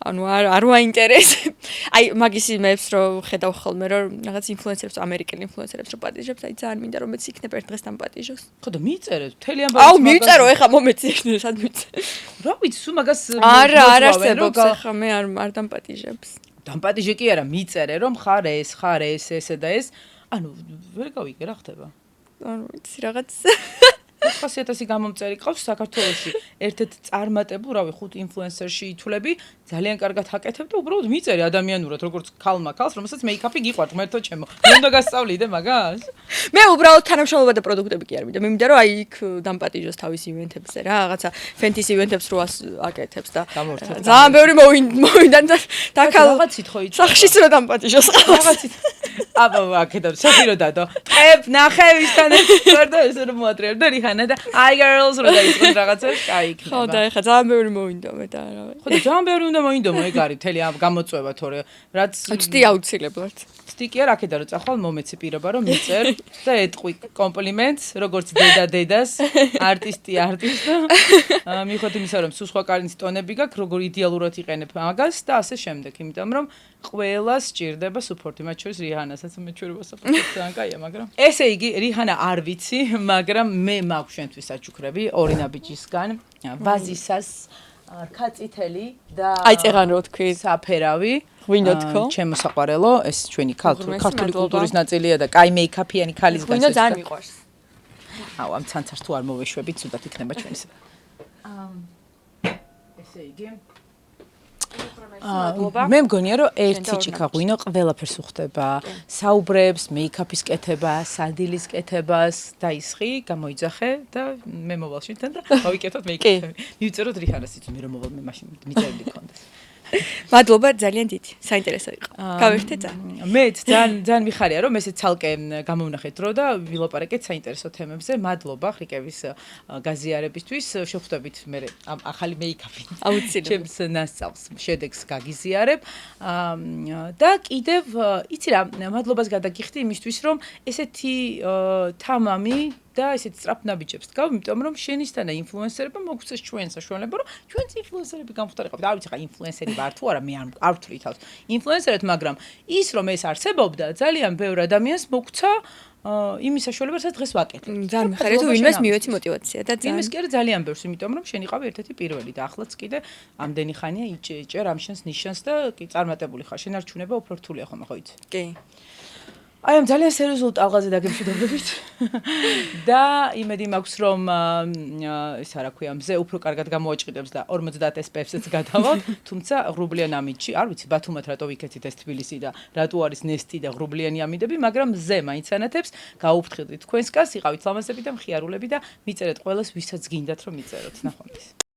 ანუ არ ვაინტერესებ. აი მაგის იმებს რომ ხედავ ხოლმე რომ რაღაც ინფლუენსერებს, ამერიკელ ინფლუენსერებს რომ პატიჟებს, აი ძალიან მინდა რომ მეც იქნებ ერთ დღეს დამპატიჟოს. ხო და მიწერე, მთელი ამბავი. აუ მიწერო, ეხა მომეცი იქნებ, სად მიწერე. რა ვიცი, სულ მაგას არ არსებობს, ეხა მე არ დამპატიჟებს. დამპატიჟე კი არა, მიწერე რომ ხარ ეს, ესე და ეს. ანუ ვერ გავიგე რა ხდება. არ ვიცი, რაღაც 500.000 გამომწერი ყავს საქართველოში. ერთ-ერთ წარმატებულ, რავი, 5 ინფლუენსერში ითვლები, ძალიან კარგად აკეთებ და უბრალოდ მიწერე ადამიანურად, როგორც ქალმა ქალს, რომელსაც მეიქაპი გიყვართ, ღმერთო ჩემო. მე უნდა გასწავლიდე მაგას? მე უბრალოდ თანამშრომლობა და პროდუქტები კი არ მინდა. მე მინდა რომ აი იქ დამპატიჟოს თავის ივენთებზე რა, რაღაცა Fenty-ის ივენთებს რო აკეთებს და ძალიან ბევრი მოვიდა და დაკალ რაღაცით ხო იცი. სახშიც რო დამპატიჟოს რაღაცით. აბა აკეთებ, სოფირო დადო. ყებ, ნახე ვისთან ერთად და ესე რომ მოატრიალებ და რიხანა და hi girls რო დაიწყოს რაღაცებს, კაი იქნება. ხო და ეხა ძალიან ბევრი მოვიდა მე და რა. ხო და ძალიან ბევრი უნდა მოინდომო ეგ არის მთელი ამ გამოწვევა თორე რაც ვთდი აუცილებლად. ვთდი კი არა აქედან რომ წახვალ მომეცი პირობა რომ მიწერ და ეტყვი კომპლიმენტს როგორც დედას არტისტი და მიხოთ იმისა რომ სულ სხვა კარგის ტონები გაქვს როგორ იდეალურად იყენებ მაგას და ასე შემდეგ იმიტომ რომ ყველას სჭირდება სუპორტი მათ შორის რიჰანასაც მე ჩვენ ვასაპორტებ ძალიან კაია მაგრამ ესე იგი რიჰანა არ ვიცი მაგრამ მე მაქვს შენთვის საჩუქრები ორინა ბიჭისგან ვაზისას ქაწითელი და აი წეღან რო თქვი საფერავი ღვინო თქო ჩემო საყვარელო ეს ჩვენი ქართული კულტურის ნაწილია და კაი მეიქაპიანი ქალისგან ღვინო ძალიან მიყვარს აუ ამ ცანცარს თუ არ მოვეშვებით ცუდად იქნება ჩვენს ესე იგი მე მგონია რომ ერთი ჭიქა ღვინო ყველაფერს უხდება საუბრებს მეიქაპის კეთება სადილის კეთებას დაისხი გამოიძახე და მე მოვალ შენთან და გავიკეთოთ მეიქაპი მივწეროთ რიჰანას იცი მე რომ მოვალ მე მაშინ მიწერილი გქონდეს მადლობა ძალიან დიდი საინტერესო იყო გავერთე ძალიან მეც ძალიან მიხარია რომ ესე ცალკე გამოვნახეთ დრო და ვილაპარაკეთ საინტერესო თემებზე მადლობა ხრიკების გაზიარებისთვის შევხვდებით მე ამ ახალი მეიქაპი აუცილებლად ჩემს ნასწავს შედეგს გაგიზიარებ და კიდევ იცი რა მადლობას გადაგიხდი იმისთვის რომ ესეთი თამამი და ესეთ სწრაფნაბიჯებს დგავ, იმიტომ რომ შენისთან და ინფლუენსერებმა მოგცეს ჩვენ საშუალება, რომ ჩვენც ინფლუენსერები გამხდარიყავთ. არ ვიცი ხა ინფლუენსერი ვარ თუ არა, მე არ ვთვლი თავს. ინფლუენსერად, მაგრამ ის რომ ეს არსებობდა, ძალიან ბევრ ადამიანს მოგცა იმის საშუალება, რასაც დღეს ვაკეთებ. ძალიან მიხარია თუ ვინმეს მივეცი мотиваცია და იმის კი არა ძალიან ბევრს, იმიტომ რომ შენ იყავი ერთ-ერთი პირველი და ახლაც კიდე ამდენი ხანია იჭერ ამ შენს ნიშანს და კი წარმატებული ხარ. შენ არ ჩუნება უფრო რთულია ხომ ხო იცი? კი. აი ამ ძალიან სერიოზულ ტალღაზე დაგემშვიდობებით და იმედი მაქვს რომ ის რა ქვია მზე უფრო კარგად გამოაჭყიდებს და 50 SPF-ს გადავალ თუმცა ღრუბლიან ამიდში არ ვიცი ბათუმად რატო ვიქეცით ეს თბილისი და რატო არის ნესტი და ღრუბლიანი ამიდები მაგრამ მზე მაინც ანათებს გაუფრთხილდით თქვენს კაც იყავით ლამაზები და მხიარულები და მიწერეთ ყველას ვისაც გინდათ რომ მიწეროთ ნახვამდის